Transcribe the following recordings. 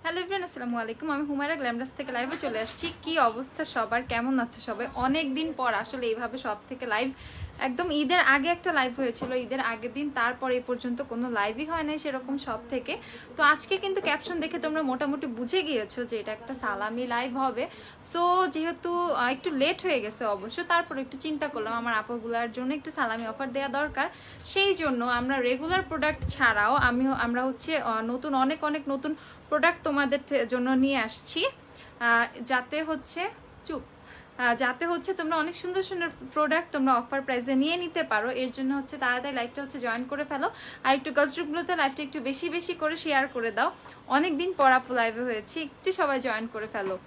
Hello everyone, আসসালামু আলাইকুম। আমি হুমায়রা গ্ল্যামরাস থেকে লাইভে চলে আসছি। কি অবস্থা সবার, কেমন আছে সবাই? অনেক দিন পর আসলে এইভাবে সব থেকে লাইভ, একদম ঈদের আগে একটা লাইভ হয়েছিল, ঈদের আগের দিন, তারপর এই পর্যন্ত কোনো লাইভই হয় নাই সেরকম সব থেকে। তো আজকে কিন্তু ক্যাপশন দেখে তোমরা মোটামুটি বুঝে গিয়েছো যে এটা একটা সালামি লাইভ হবে। সো যেহেতু একটু লেট হয়ে গেছে অবশ্য, তারপর একটু চিন্তা করলাম আমার আপুগুলার জন্য একটু সালামি অফার দেওয়া দরকার। সেই জন্য আমরা রেগুলার প্রোডাক্ট ছাড়াও আমরা হচ্ছে নতুন অনেক নতুন প্রোডাক্ট তোমাদের জন্য নিয়ে আসছি, যাতে হচ্ছে তোমরা অনেক সুন্দর সুন্দর প্রোডাক্ট তোমরা অফার প্রাইসে নিয়ে নিতে পারো। এর জন্য হচ্ছে তাড়াতাড়ি লাইভটা হচ্ছে জয়েন করে ফেলো, আর একটু গজরুপগুলোতে লাইভটা একটু বেশি বেশি করে শেয়ার করে দাও। অনেকদিন পর আপু লাইভে হয়েছি, একটু সবাই জয়েন করে ফেলো।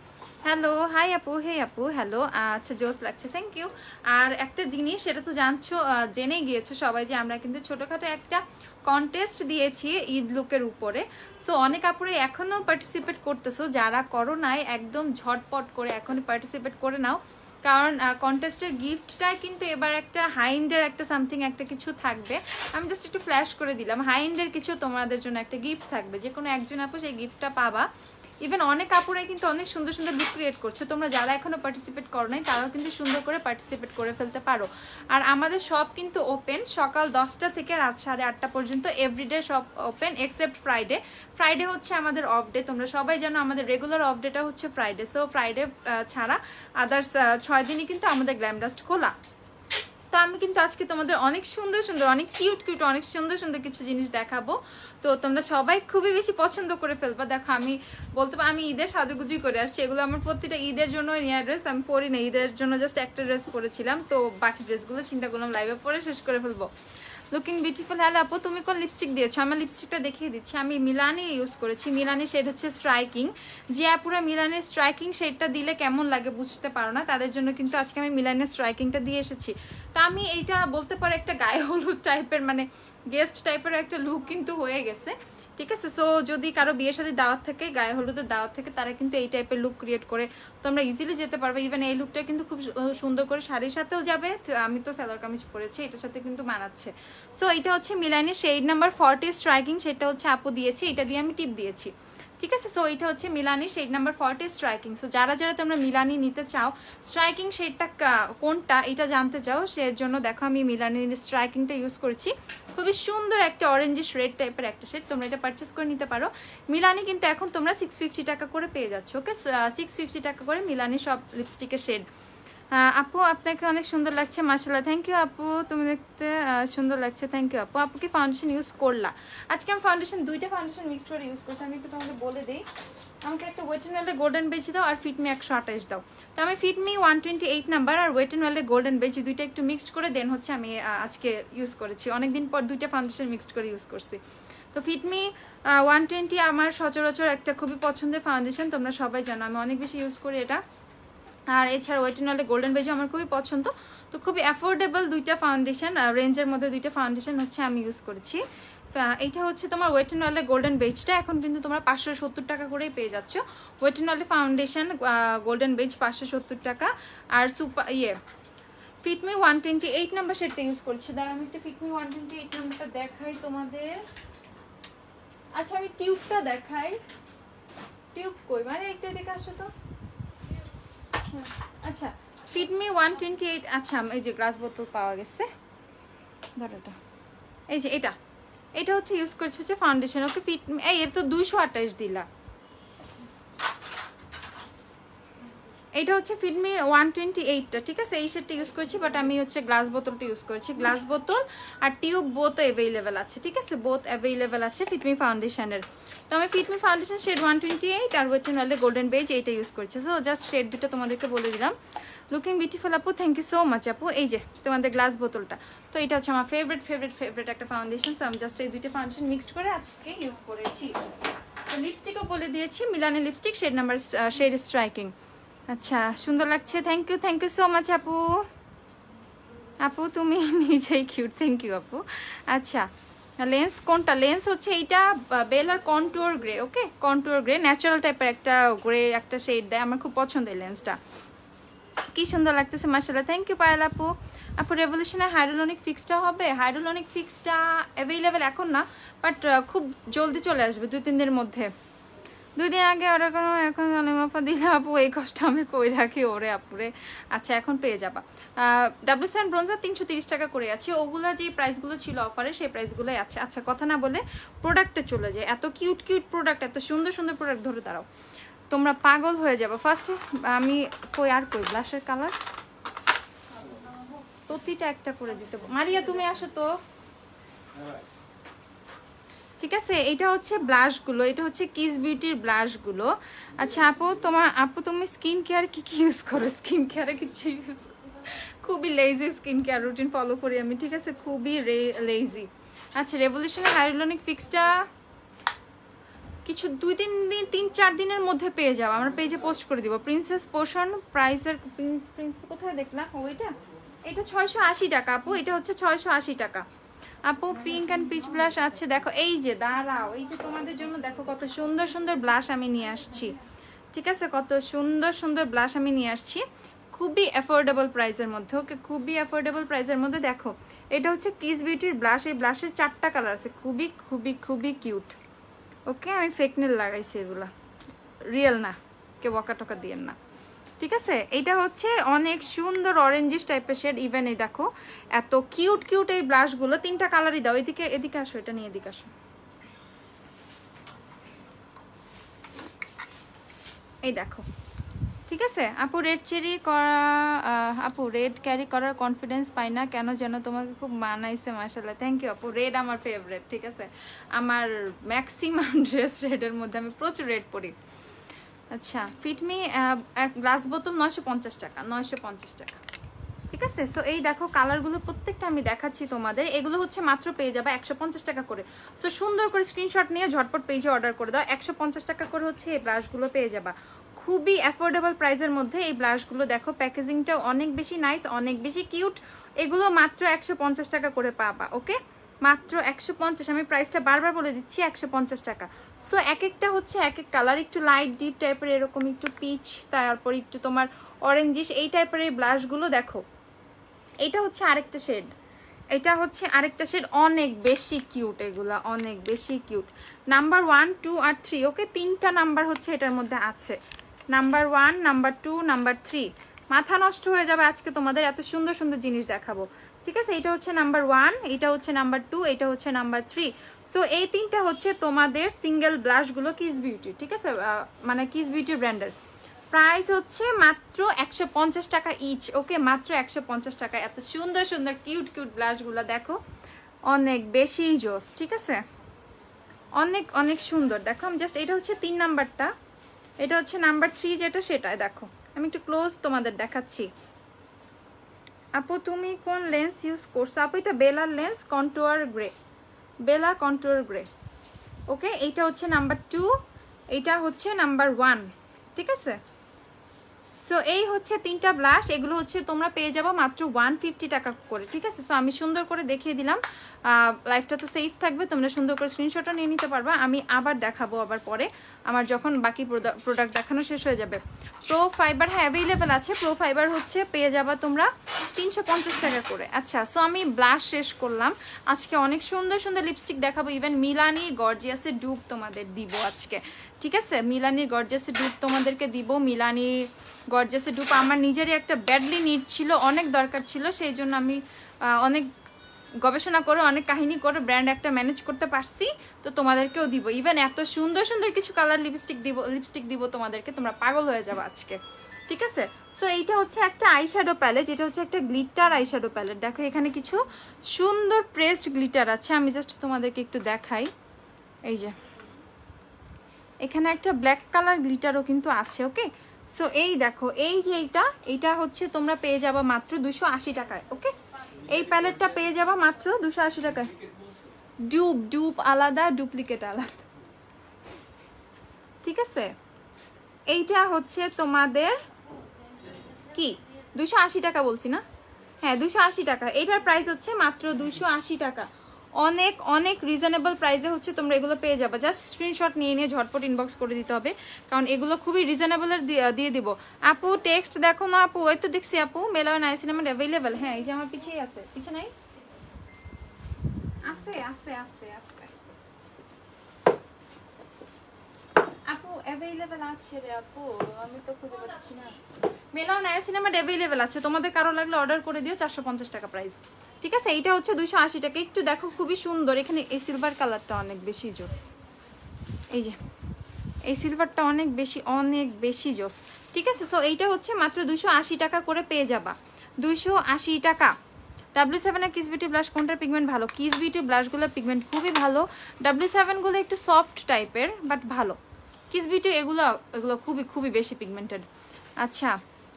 হ্যালো, হাই আপু, হে আপু, হ্যালো। আচ্ছা, জোস লাগছে, থ্যাংক ইউ। আর একটা জিনিস, সেটা তো জানছো, জেনে গিয়েছো সবাই যে আমরা কিন্তু ছোটোখাটো একটা কন্টেস্ট দিয়েছি ঈদ লুকের উপরে। সো অনেক আপুরে এখনও পার্টিসিপেট করতেছো, যারা করো নাই একদম ঝটপট করে এখনই পার্টিসিপেট করে নাও, কারণ কন্টেস্টের গিফটটাই কিন্তু এবার একটা হাইন্ডের একটা সামথিং একটা কিছু থাকবে। আমি জাস্ট একটু ফ্ল্যাশ করে দিলাম, হাইন্ডের কিছু তোমাদের জন্য একটা গিফট থাকবে, যে কোনো একজন আপু সেই গিফটটা পাবা। ইভেন অনেক আপুরাই কিন্তু অনেক সুন্দর সুন্দর লুক ক্রিয়েট করছো, তোমরা যারা এখনো পার্টিসিপেট করো নাই তারাও কিন্তু সুন্দর করে পার্টিসিপেট করে ফেলতে পারো। আর আমাদের সব কিন্তু ওপেন সকাল 10টা থেকে রাত 8:30 পর্যন্ত, এভরিডে সব ওপেন এক্সেপ্ট ফ্রাইডে। ফ্রাইডে হচ্ছে আমাদের অফ ডে, তোমরা সবাই জানো আমাদের রেগুলার অফ ডেটা হচ্ছে ফ্রাইডে। সো ফ্রাইডে ছাড়া আদার্স 6 দিনই কিন্তু আমাদের গ্ল্যামডাস্ট খোলা। তো আমি কিন্তু আজকে তোমাদের অনেক সুন্দর সুন্দর, অনেক কিউট কিউট, অনেক সুন্দর সুন্দর কিছু জিনিস দেখাবো। তো তোমরা সবাই খুবই বেশি পছন্দ করে ফেলবা। দেখো, আমি বলতে পারি আমি ঈদের সাজুগুজুই করে আসছি, এগুলো আমার প্রতিটা ঈদের জন্য নেওয়া ড্রেস। আমি পরি না, ঈদের জন্য জাস্ট একটা ড্রেস পরেছিলাম, তো বাকি ড্রেসগুলো চিন্তা করলাম লাইভে পরে শেষ করে ফেলবো। Looking beautiful. হ্যালো আপু, তুমি কোন লিপস্টিক দিয়েছো? আমার লিপস্টিকটা দেখিয়ে দিচ্ছি, আমি মিলানি ইউজ করেছি। মিলানি শেড হচ্ছে স্ট্রাইকিং। যে আপুরা মিলানের স্ট্রাইকিং শেডটা দিলে কেমন লাগে বুঝতে পারো না, তাদের জন্য কিন্তু আজকে আমি মিলানের স্ট্রাইকিংটা দিয়ে এসেছি। তো আমি এইটা বলতে পারো একটা গায়ে হলুদ টাইপের, মানে গেস্ট টাইপের একটা লুক কিন্তু হয়ে গেছে, ঠিক আছে। সো যদি কারো বিয়ের সাথে দাওয়াত থাকে, গায়ে হলুদের দাওয়াত থাকে, তারা কিন্তু এই টাইপের লুক ক্রিয়েট করে তোমরা ইজিলি যেতে পারবে। ইভেন এই লুকটা কিন্তু খুব সুন্দর করে শাড়ির সাথেও যাবে। আমি তো সালোয়ার কামিজ পরেছি, এটার সাথে কিন্তু মানাচ্ছে। সো এটা হচ্ছে মিলানি শেড নাম্বার 40 স্ট্রাইকিং, সেটা হচ্ছে আপু দিয়েছি, এটা দিয়ে আমি টিপ দিয়েছি, ঠিক আছে। সো এটা হচ্ছে Milani shade number 40 striking. So যারা যারা তোমরা মিলানি নিতে চাও, স্ট্রাইকিং শেডটা কোনটা এটা জানতে চাও, সের জন্য দেখো আমি মিলানির স্ট্রাইকিংটা ইউজ করেছি। খুবই সুন্দর একটা অরেঞ্জিশ রেড টাইপের একটা শেড, তোমরা এটা পারচেস করে নিতে পারো। মিলানি কিন্তু এখন তোমরা 650 টাকা করে পেয়ে যাচ্ছ, ওকে। 650 টাকা করে মিলানি সব লিপস্টিকের শেড। আপু আপনাকে অনেক সুন্দর লাগছে, মাশাআল্লাহ, থ্যাংক ইউ আপু, তুমি দেখতে সুন্দর লাগছে, থ্যাংক ইউ আপু। আপু কি ফাউন্ডেশন ইউজ করলা? আজকে আমি দুইটা ফাউন্ডেশন মিক্সড করে ইউজ করছি। আমি একটু তোমাকে বলে দিই, আমাকে একটা ওয়েট এন্ড ওয়েলের গোল্ডেন বেজ দাও আর ফিটমি 128 দাও। তো আমি ফিটমি 128 নাম্বার আর ওয়েট এন্ড ওয়েলের গোল্ডেন বেজ দুইটা একটু মিক্সড করে দেন হচ্ছে আমি আজকে ইউজ করেছি। অনেকদিন পর দুইটা ফাউন্ডেশন মিক্সড করে ইউজ করছি। তো ফিটমি 120 আমার সচরাচর একটা খুবই পছন্দের ফাউন্ডেশন, তোমরা সবাই জানো আমি অনেক বেশি ইউজ করি এটা। আর এছাড়া ওয়েট এন্ড ওয়েলের গোল্ডেন বেজও আমার খুবই পছন্দ। তো খুবই অ্যাফোর্ডেবল দুইটা ফাউন্ডেশন, রেঞ্জের মধ্যে দুইটা ফাউন্ডেশন হচ্ছে আমি ইউজ করেছি। এইটা হচ্ছে তোমার ওয়েট এন্ড ওয়েলের গোল্ডেন বেজটা এখন কিন্তু তোমরা 570 টাকা করেই পেয়ে যাচ্ছ। ওয়েট এন্ড ওয়েলের ফাউন্ডেশন গোল্ডেন বেজ 570 টাকা। আর ফিটমি 128 নাম্বার শেডটা ইউজ করছি। দাঁড়া আমি একটা ফিটমি 128 নাম্বারটা দেখাই তোমাদের। আচ্ছা আমি টিউবটা দেখাই, টিউব কই, মানে একটা দেখে আসো তো। আচ্ছা ফিটমি 128, আচ্ছা এই যে গ্লাস বোতল পাওয়া গেছে, ধরোটা এই যে এটা হচ্ছে ইউজ করছি হচ্ছে ফাউন্ডেশন, ওকে। ফিটমি এর তো 228 দিলা। এটা হচ্ছে ফিটমি 128টা, ঠিক আছে। এই শেডটা ইউজ করছি, বাট আমি হচ্ছে গ্লাস বোতলটা ইউজ করেছি। গ্লাস বোতল আর টিউব বোথ অ্যাভেলেবেল আছে, ঠিক আছে, বোথ অ্যাভেলেবেল আছে ফিটমি ফাউন্ডেশনের। তো আমি ফিটমি ফাউন্ডেশন শেড 128 আর ওয়েট এন্ড ওয়েলের গোল্ডেন বেজ এইটা ইউজ করছি। সো জাস্ট শেড দুটো তোমাদেরকে বলে দিলাম। লুকিং বিউটিফুল আপু, থ্যাংক ইউ সো মাচ আপু। এই যে তোমাদের গ্লাস বোতলটা, তো এটা হচ্ছে আমার ফেভারিট একটা ফাউন্ডেশন। সো আমি জাস্ট এই দুইটা ফাউন্ডেশন মিক্সড করে আজকে ইউজ করেছি। তো লিপস্টিকও বলে দিয়েছি, মিলানের lipstick shade number shade striking. আচ্ছা সুন্দর লাগছে, থ্যাংক ইউ সো মাচ আপু। আপু তুমি নিজেই কিউট, থ্যাংক ইউ আপু। আচ্ছা লেন্স কোনটা? লেন্স হচ্ছে এইটা বেলার কন্টুয়ার গ্রে, ওকে, কন্টুয়ার গ্রে, ন্যাচারাল টাইপের একটা গ্রে একটা শেড দেয়, আমার খুব পছন্দের লেন্সটা। কি সুন্দর লাগতেছে, মাশাআল্লাহ, থ্যাংক ইউ পায়েল আপু। আপু রেভলিউশনের হাইড্রোলনিক ফিক্সটা হবে? হাইড্রোলনিক ফিক্সটা অ্যাভেলেবেল এখন না, বাট খুব জলদি চলে আসবে 2-3 দিনের মধ্যে। 2 দিন আগে অর্ডার করো, এখন অনেক দিলে আপু এই কষ্ট আমি কই রাখি ওরে আপুরে। আচ্ছা এখন পেয়ে যাবা। W7 ব্রোঞ্জার 330 টাকা করে আছে, ওগুলা যে প্রাইসগুলো ছিল অফারে সেই প্রাইসগুলোই আছে। আচ্ছা কথা না বলে প্রোডাক্টে চলে যায়, এত কিউট কিউট প্রোডাক্ট, এত সুন্দর সুন্দর প্রোডাক্ট, ধরে দাঁড়াও তোমরা পাগল হয়ে যাবে। ফার্স্টে আমি কই ব্লাশের কালার প্রতিটা একটা করে দিতে। মারিয়া তুমি আসো তো, ঠিক আছে। এটা হচ্ছে ব্লাশগুলো, এটা হচ্ছে কিস বিউটির ব্লাশগুলো। আচ্ছা আপু তুমি স্কিন কেয়ার কি ইউজ করো? স্কিন কেয়ারে কিছু ইউজ করো? খুবই lazy skin care routine follow করি আমি, ঠিক আছে, খুবই লেজি। আচ্ছা রেভলিউশনের হাইলুরনিক ফিক্সটা কিছু 2-3-4 দিনের মধ্যে পেয়ে যাও, আমরা পেজে পোস্ট করে দিব। প্রিন্সেস পোর্শন প্রাইসের প্রিন্স কোথায় দেখলাম? এটা 680 টাকা আপু, এটা হচ্ছে 680 টাকা আপু। পিঙ্ক অ্যান্ড পিচ ব্লাশ আছে, দেখো এই যে দাঁড়াও, এই যে তোমাদের জন্য দেখো কত সুন্দর সুন্দর ব্লাশ আমি নিয়ে আসছি, ঠিক আছে, কত সুন্দর সুন্দর ব্লাশ আমি নিয়ে আসছি খুবই অ্যাফোর্ডেবল প্রাইসের মধ্যে। ওকে খুবই অ্যাফোর্ডেবল প্রাইসের মধ্যে। দেখো এটা হচ্ছে কিস বিউটির ব্লাশ, এই ব্লাশের 4টা কালার আছে, খুবই খুবই খুবই কিউট। ওকে আমি ফেক নেল লাগাইছি, এগুলা রিয়েল না, কেউ বকা টকা দিয়েন না, ঠিক আছে। এটা হচ্ছে অনেক সুন্দর অরেঞ্জিশ টাইপের শেড। ইভেন এই দেখো এত কিউট কিউট এই ব্লাশগুলো, 3টা কালারই দাও। এদিকে আসো, এটা নিয়ে এদিকে আসো, এই দেখো, ঠিক আছে আপু। রেড ক্যারি করার কনফিডেন্স পাই না কেন যেন, তোমাকে খুব মানাইছে মাশাআল্লাহ। থ্যাংক ইউ আপু। রেড আমার ফেভারিট, ঠিক আছে, আমার ম্যাক্সিমাম ড্রেস রেডের মধ্যে, আমি প্রচুর রেড পরি। আচ্ছা ফিটমি এক গ্লাস বোতল 950 টাকা, 950 টাকা, ঠিক আছে। সো এই দেখো কালারগুলো প্রত্যেকটা আমি দেখাচ্ছি তোমাদের, এগুলো হচ্ছে মাত্র পেয়ে যাবে 150 টাকা করে। সো সুন্দর করে স্ক্রিনশট নিয়ে ঝটপট পেজে অর্ডার করে দাও, 150 টাকা করে হচ্ছে এই ব্লাশগুলো পেয়ে যাবা খুবই অ্যাফোর্ডেবল প্রাইসের মধ্যে। এই ব্লাশগুলো দেখো প্যাকেজিংটাও অনেক বেশি নাইস, অনেক বেশি কিউট। এগুলো মাত্র 150 টাকা করে পাবা, ওকে মাত্র 150। আমি প্রাইসটা বারবার বলে দিচ্ছি, 150 টাকা। সো এক একটা হচ্ছে এক এক কালার, একটু লাইট ডিপ টাইপের, এরকম একটু পিচ, তারপর একটু তোমার অরেঞ্জিশ এই টাইপের এই ব্লাশগুলো দেখো। এটা হচ্ছে আরেকটা শেড, এটা হচ্ছে আরেকটা শেড, অনেক বেশি কিউট, এগুলা অনেক বেশি কিউট। নাম্বার 1, 2 আর 3, ওকে 3টা নাম্বার হচ্ছে এটার মধ্যে আছে, নাম্বার 1, নাম্বার 2, নাম্বার 3। মাথা নষ্ট হয়ে যাবে আজকে তোমাদের, এত সুন্দর সুন্দর জিনিস দেখাবো, ঠিক আছে। এটা হচ্ছে নাম্বার 1, এটা হচ্ছে নাম্বার 2, এটা হচ্ছে নাম্বার 3। সো এই 3টা হচ্ছে তোমাদের সিঙ্গেল ব্লাশগুলো কিস বিউটি, ঠিক আছে, মানে কিস বিউটি ব্র্যান্ডের। প্রাইস হচ্ছে মাত্র 150 টাকা ইচ, ওকে মাত্র 150 টাকা। এত সুন্দর সুন্দর কিউট কিউট ব্লাশগুলো দেখো, অনেক বেশি জোস, ঠিক আছে, অনেক অনেক সুন্দর। দেখো আমি জাস্ট, এটা হচ্ছে 3 নাম্বারটা, এটা হচ্ছে নাম্বার 3 যেটা, সেটাই দেখো আমি একটু ক্লোজ তোমাদের দেখাচ্ছি। আপু তুমি কোন লেন্স ইউজ করছো? আপু এটা বেলার লেন্স, কন্টুয়ার গ্রে, বেলা কন্টুয়ার গ্রে, ওকে। এইটা হচ্ছে নাম্বার 2, এইটা হচ্ছে নাম্বার 1, ঠিক আছে। সো এই হচ্ছে 3টা ব্লাশ, এগুলো হচ্ছে তোমরা পেয়ে যাবো মাত্র 150 টাকা করে, ঠিক আছে। সো আমি সুন্দর করে দেখিয়ে দিলাম, লাইফটা তো সেফ থাকবে, তোমরা সুন্দর করে স্ক্রিনশটও নিয়ে নিতে পারবা। আমি আবার দেখাবো আবার পরে, আমার যখন বাকি প্রোডাক্ট দেখানো শেষ হয়ে যাবে। প্রো ফাইবার হ্যাঁ অ্যাভেলেবেল আছে, প্রো ফাইবার হচ্ছে পেয়ে যাবা তোমরা 350 টাকা করে। আচ্ছা সো আমি ব্লাশ শেষ করলাম, আজকে অনেক সুন্দর সুন্দর লিপস্টিক দেখাবো, ইভেন মিলানির গর্জিয়াসের ডুব তোমাদের দিব আজকে, ঠিক আছে। মিলানির গর্জিয়াসের ডুব তোমাদেরকে দিব, মিলানির গর্জিয়াসের ডুপ আমার নিজেরই একটা ব্যাডলি নিড ছিল, অনেক দরকার ছিল, সেই জন্য আমি অনেক গবেষণা করে অনেক কাহিনী করে ব্র্যান্ড একটা ম্যানেজ করতে পারছি, তো তোমাদেরকেও দিব। ইভেন এত সুন্দর সুন্দর কিছু কালার লিপস্টিক দিব তোমাদেরকে, তোমরা পাগল হয়ে যাবে আজকে, ঠিক আছে। সো এইটা হচ্ছে একটা আইশ্যাডো প্যালেট, এটা হচ্ছে একটা গ্লিটার আইশ্যাডো প্যালেট। দেখো এখানে কিছু সুন্দর প্রেসড গ্লিটার আছে, আমি জাস্ট তোমাদেরকে একটু দেখাই। এই যে এখানে একটা ব্ল্যাক কালার গ্লিটারও কিন্তু আছে, ওকে। সো এই দেখো এই যে এইটা হচ্ছে তোমরা পেয়ে যাবা মাত্র 280 টাকায়, ওকে। এই প্যালেটটা পেয়ে যাবা মাত্র 280 টাকায়। ডুপ আলাদা, ডুপ্লিকেট আলাদা, ঠিক আছে। এইটা হচ্ছে তোমাদের কি 280 টাকা বলছি না? হ্যাঁ 280 টাকা, এটার প্রাইস হচ্ছে মাত্র 280 টাকা। অনেক অনেক রিজনেবল প্রাইসে হচ্ছে তোমরা এগুলো পেয়ে যাবে। জাস্ট স্ক্রিনশট নিয়ে নিয়ে ঝটপট ইনবক্স করে দিতে হবে, কারণ এগুলো খুবই রিজনেবলের দিয়ে দিব। আপু টেক্সট দেখো না আপু, ওই তো দেখছি আপু মেলা নাইসিনামের অ্যাভেলেবেল। হ্যাঁ এই যে আমার পিছিয়ে আছে, পিছে নাই, আছে আছে আছে আছে। আপু অ্যাভেলেবেল আছে রে আপু, আমি তো খুঁজে পাচ্ছি না। মেলাও নায়াসিনামাইড অ্যাভেলেবেল আছে, তোমাদের কারো লাগলে অর্ডার করে দিও, 450 টাকা প্রাইস। ঠিক আছে, এইটা হচ্ছে 280 টাকা। একটু দেখো খুবই সুন্দর, এখানে এই সিলভার কালারটা অনেক বেশি জোস, এই যে এই সিলভারটা অনেক বেশি জোস। ঠিক আছে, সো এইটা হচ্ছে মাত্র 280 টাকা করে পেয়ে যাবা, 280 টাকা। W7 এর কিস বিউটি ব্লাশ কোনটার পিগমেন্ট ভালো? কিস বিউটি ব্লাশগুলোর পিগমেন্ট খুবই ভালো, W7 গুলো একটু সফট টাইপের বাট ভালো। কিস বিউটি এগুলো খুবই বেশি পিগমেন্টেড। আচ্ছা,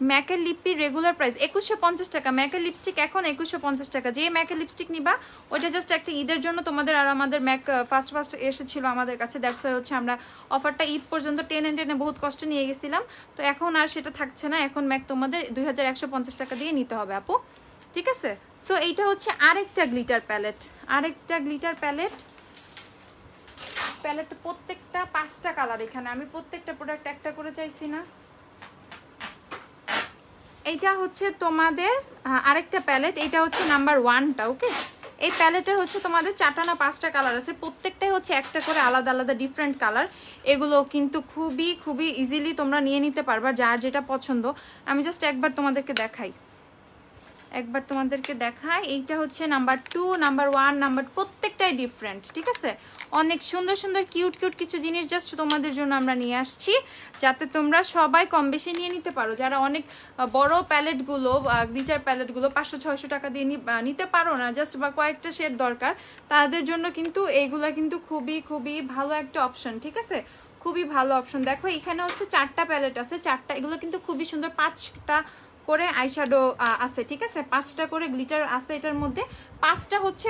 ম্যাকের লিপির রেগুলার প্রাইস 2150 টাকা। ম্যাকের লিপস্টিক এখন 2150 টাকা। যে ম্যাকের লিপস্টিক নিবা ওইটা জাস্ট একটা ঈদের জন্য তোমাদের, আর আমাদের ম্যাক ফার্স্ট এসেছিল আমাদের কাছে, দ্যাটস ওয়াই হচ্ছে আমরা অফারটা ঈদ পর্যন্ত টেনে বহুত কষ্ট নিয়ে গেছিলাম, তো এখন আর সেটা থাকছে না। এখন ম্যাক তোমাদের 2150 টাকা দিয়ে নিতে হবে আপু। ঠিক আছে, সো এইটা হচ্ছে আরেকটা গ্লিটার প্যালেট, প্যালেট প্রত্যেকটা 5টা কালার। এখানে আমি প্রত্যেকটা প্রোডাক্ট একটা করে চাইছি না। এইটা হচ্ছে তোমাদের আরেকটা প্যালেট, এটা হচ্ছে নাম্বার 1টা। ওকে, এই প্যালেটের হচ্ছে তোমাদের 4টা না 5টা কালার আছে, প্রত্যেকটাই হচ্ছে একটা করে আলাদা ডিফারেন্ট কালার। এগুলো কিন্তু খুবই ইজিলি তোমরা নিয়ে নিতে পারবা, যার যেটা পছন্দ। আমি জাস্ট একবার তোমাদেরকে দেখাই। এইটা হচ্ছে নাম্বার 2, নাম্বার 1, প্রত্যেকটাই ডিফারেন্ট। ঠিক আছে, অনেক সুন্দর কিউট কিছু জিনিস জাস্ট তোমাদের জন্য আমরা নিয়ে আসছি, যাতে তোমরা সবাই কম বেশি নিয়ে নিতে পারো। যারা অনেক বড় প্যালেটগুলো, গ্লিটার প্যালেটগুলো 500-600 টাকা দিয়ে নিতে পারো না, জাস্ট বা কয়েকটা শেড দরকার, তাদের জন্য কিন্তু এইগুলা কিন্তু খুবই ভালো একটা অপশন। ঠিক আছে, খুবই ভালো অপশন। দেখো এখানে হচ্ছে 4টা প্যালেট আছে, 4টা, এগুলো কিন্তু খুবই সুন্দর। 5টা করে আইশ্যাডো আছে। ঠিক আছে, 5টা করে গ্লিটার আছে এটার মধ্যে। 5টা হচ্ছে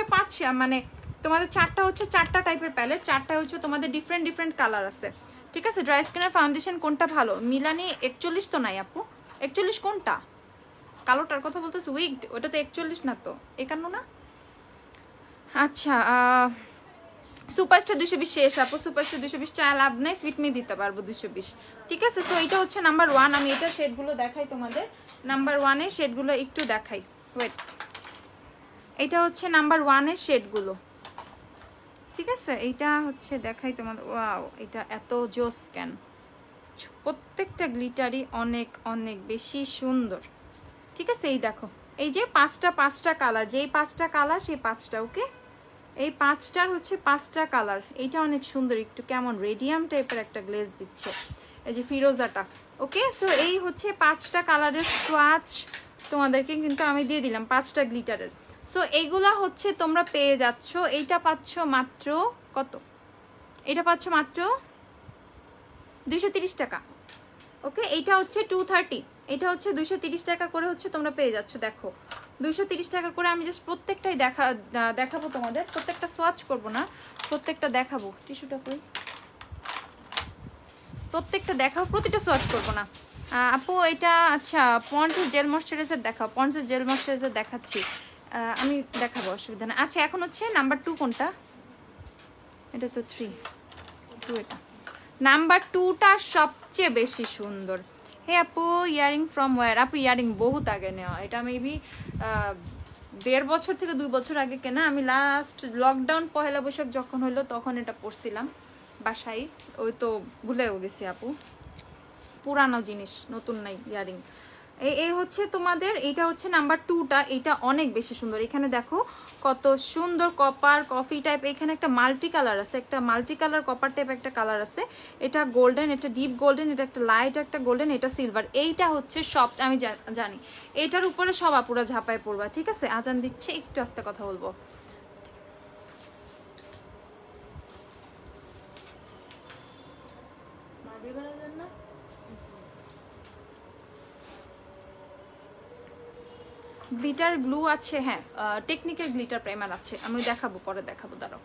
মানে তোমাদের 4টা হচ্ছে 4টা টাইপের প্যালেট, 4টা হচ্ছে তোমাদের ডিফারেন্ট কালার আছে। ঠিক আছে, ড্রাই স্কিনের ফাউন্ডেশন কোনটা ভালো? মিলানি 41 তো নাই আপু, 41 কোনটা? কালোটার কথা বলতেছে, উইকড, ওটা তো 41 না, তো 51 না। আচ্ছা, সুপারস্টার 220 শেষ আপু, সুপারস্টার 220 চা লাভ নেই, ফিটমি দিতে পারবো 220। ঠিক আছে, তো এটা হচ্ছে নাম্বার 1। আমি এটার শেডগুলো দেখাই তোমাদের, নাম্বার 1 এর শেডগুলো একটু দেখাই, ওয়েট। এটা হচ্ছে নাম্বার 1 এর শেডগুলো। ঠিক আছে, এইটা হচ্ছে দেখাই তোমাদের। ওয়াও, এটা এত জোস কেন! প্রত্যেকটা গ্লিটারই অনেক বেশি সুন্দর। ঠিক আছে, এই দেখো, এই যে 5টা কালার, যেই 5টা কালার সেই 5টা। ওকে, এই 5টার হচ্ছে 5টা কালার। এইটা অনেক সুন্দর, একটু কেমন রেডিয়াম টাইপের একটা গ্লেজ দিচ্ছে, এই যে ফিরোজাটা। ওকে, সো এই হচ্ছে 5টা কালারের সোয়াচ তোমাদেরকে কিন্তু আমি দিয়ে দিলাম, 5টা গ্লিটারের। সো এইগুলা হচ্ছে তোমরা পেয়ে যাচ্ছ। এইটা পাচ্ছ মাত্র কত? এটা পাচ্ছ মাত্র 230 টাকা। ওকে, এইটা হচ্ছে 230, এটা হচ্ছে 230 টাকা করে হচ্ছে তোমরা পেয়ে যাচ্ছ। দেখো 230 টাকা করে। আমি জাস্ট প্রত্যেকটাই দেখাবো তোমাদের, প্রত্যেকটা সোয়াচ করব না, প্রত্যেকটা দেখাবো। টিস্যুটা কই? প্রত্যেকটা দেখাবো, প্রতিটা সোয়াচ করব না আপু। এটা আচ্ছা, পন্ডসের জেল ময়শ্চারাইজার দেখাও। পন্ডসের জেল ময়শ্চারাইজার দেখাচ্ছি, আমি দেখাবো, অসুবিধা না। আচ্ছা, এখন হচ্ছে নাম্বার 2 কোনটা? এটা তো 3, 2 এটা। নাম্বার 2টা সবচেয়ে বেশি সুন্দর। হে আপু, ইয়ারিং ফ্রম ওয়ার? আপু ইয়ারিং বহুত আগে নেওয়া, এটা মেবি 1.5 বছর থেকে 2 বছর আগে কেনা। আমি লাস্ট লকডাউন পহেলা বৈশাখ যখন হলো তখন এটা পরছিলাম বাসায়, ওই তো ভুলেও গেছি আপু, পুরানো জিনিস, নতুন নাই ইয়ারিং। এই হচ্ছে তোমাদের, এটা হচ্ছে নাম্বার 2টা। এটা অনেক বেশি সুন্দর। এখানে দেখো কত সুন্দর কপার কফি টাইপ, এখানে একটা মাল্টি কালার আছে, একটা মাল্টি কালার কপার টাইপ একটা কালার আছে। এটা গোল্ডেন, এটা ডিপ গোল্ডেন, এটা একটা লাইট একটা গোল্ডেন, এটা সিলভার। এইটা হচ্ছে সব, আমি জানি এটার উপরে সব আপুরা ঝাঁপায় পড়বা। ঠিক আছে, আজান দিচ্ছে, একটু আস্তে কথা বলবো। গ্লিটার গ্লু আছে, হ্যাঁ, টেকনিকের গ্লিটার প্রাইমার আছে, আমি দেখাবো, পরে দেখাবো, দাঁড়াও।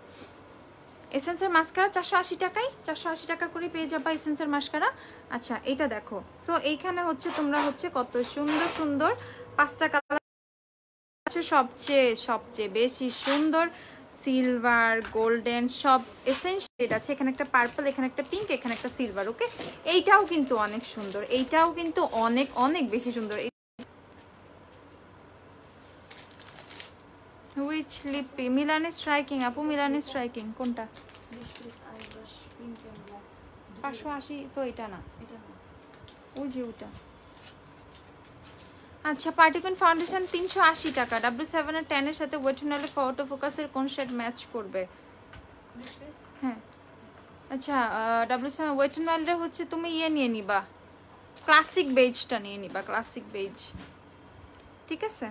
এসেন্সের মাস্কারা 480 টাকায়, 480 টাকা করে পেয়ে যাবা এসেন্সের মাস্কারা। আচ্ছা, এটা দেখো, সো এইখানে হচ্ছে তোমরা হচ্ছে কত সুন্দর 5টা কালার আছে। সবচেয়ে বেশি সুন্দর সিলভার, গোল্ডেন, সব এসেন্সিয়াল আছে। এখানে একটা পার্পল, এখানে একটা পিঙ্ক, এখানে একটা সিলভার। ওকে, এইটাও কিন্তু অনেক সুন্দর, এইটাও কিন্তু অনেক বেশি সুন্দর। Which lip? Milani Striking আপু, Milani Striking কোনটা? 580 তো এটা না, ওই যে ওটা। আচ্ছা পার্টিকুন ফাউন্ডেশন 380 টাকা। W7 এর 10 এর সাথে ওয়েট এন্ড ফটো ফোকাসের কোন শেড ম্যাচ করবে? হ্যাঁ আচ্ছা W7 ওয়েট এন্ড ওয়াইল্ডের হচ্ছে তুমি ইয়ে নিয়ে নিবা, ক্লাসিক বেজটা নিয়ে নিবা, ক্লাসিক বেজ, ঠিক আছে?